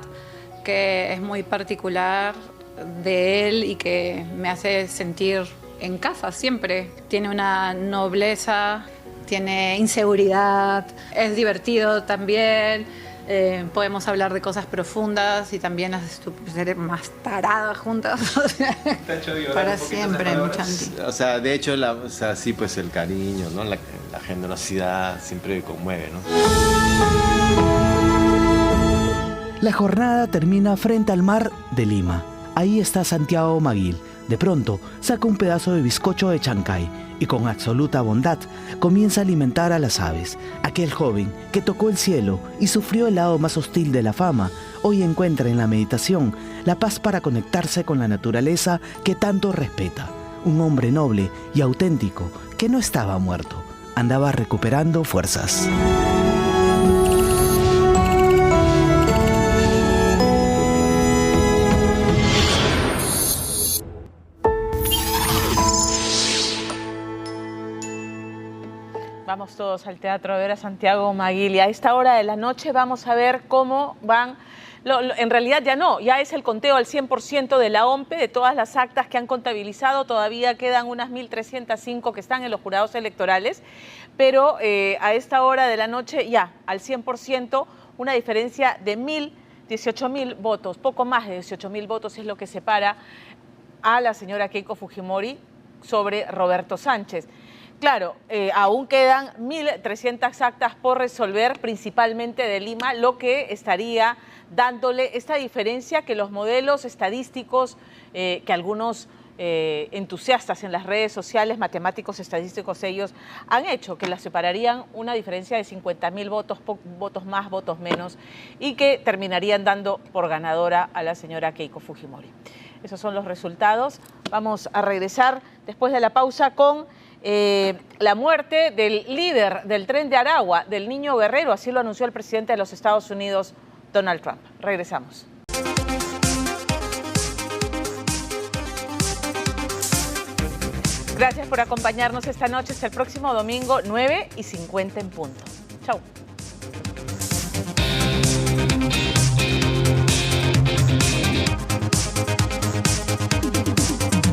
que es muy particular de él y que me hace sentir en casa siempre. Tiene una nobleza, tiene inseguridad, es divertido también. Podemos hablar de cosas profundas y también las ser más taradas juntas. Para siempre, Muchanti. O sea, de hecho, sí, pues el cariño, ¿no? La generosidad siempre conmueve, ¿no? La jornada termina frente al mar de Lima. Ahí está Santiago Maguil. De pronto, saca un pedazo de bizcocho de Chancay y con absoluta bondad comienza a alimentar a las aves. Aquel joven que tocó el cielo y sufrió el lado más hostil de la fama, hoy encuentra en la meditación la paz para conectarse con la naturaleza que tanto respeta. Un hombre noble y auténtico que no estaba muerto, andaba recuperando fuerzas. Vamos todos al teatro a ver a Santiago Maguil y a esta hora de la noche vamos a ver cómo van, en realidad ya no, ya es el conteo al 100% de la OMPE, de todas las actas que han contabilizado, todavía quedan unas 1.305 que están en los jurados electorales, pero a esta hora de la noche ya al 100%, una diferencia de 18.000 votos, poco más de 18.000 votos es lo que separa a la señora Keiko Fujimori sobre Roberto Sánchez. Claro, aún quedan 1.300 actas por resolver, principalmente de Lima, lo que estaría dándole esta diferencia que los modelos estadísticos, que algunos entusiastas en las redes sociales, matemáticos estadísticos ellos, han hecho, que la separarían una diferencia de 50.000 votos, votos más, votos menos, y que terminarían dando por ganadora a la señora Keiko Fujimori. Esos son los resultados. Vamos a regresar después de la pausa con la muerte del líder del Tren de Aragua, del niño Guerrero, así lo anunció el presidente de los Estados Unidos, Donald Trump. Regresamos. Gracias por acompañarnos esta noche. Hasta el próximo domingo, 9:50 en punto. Chau.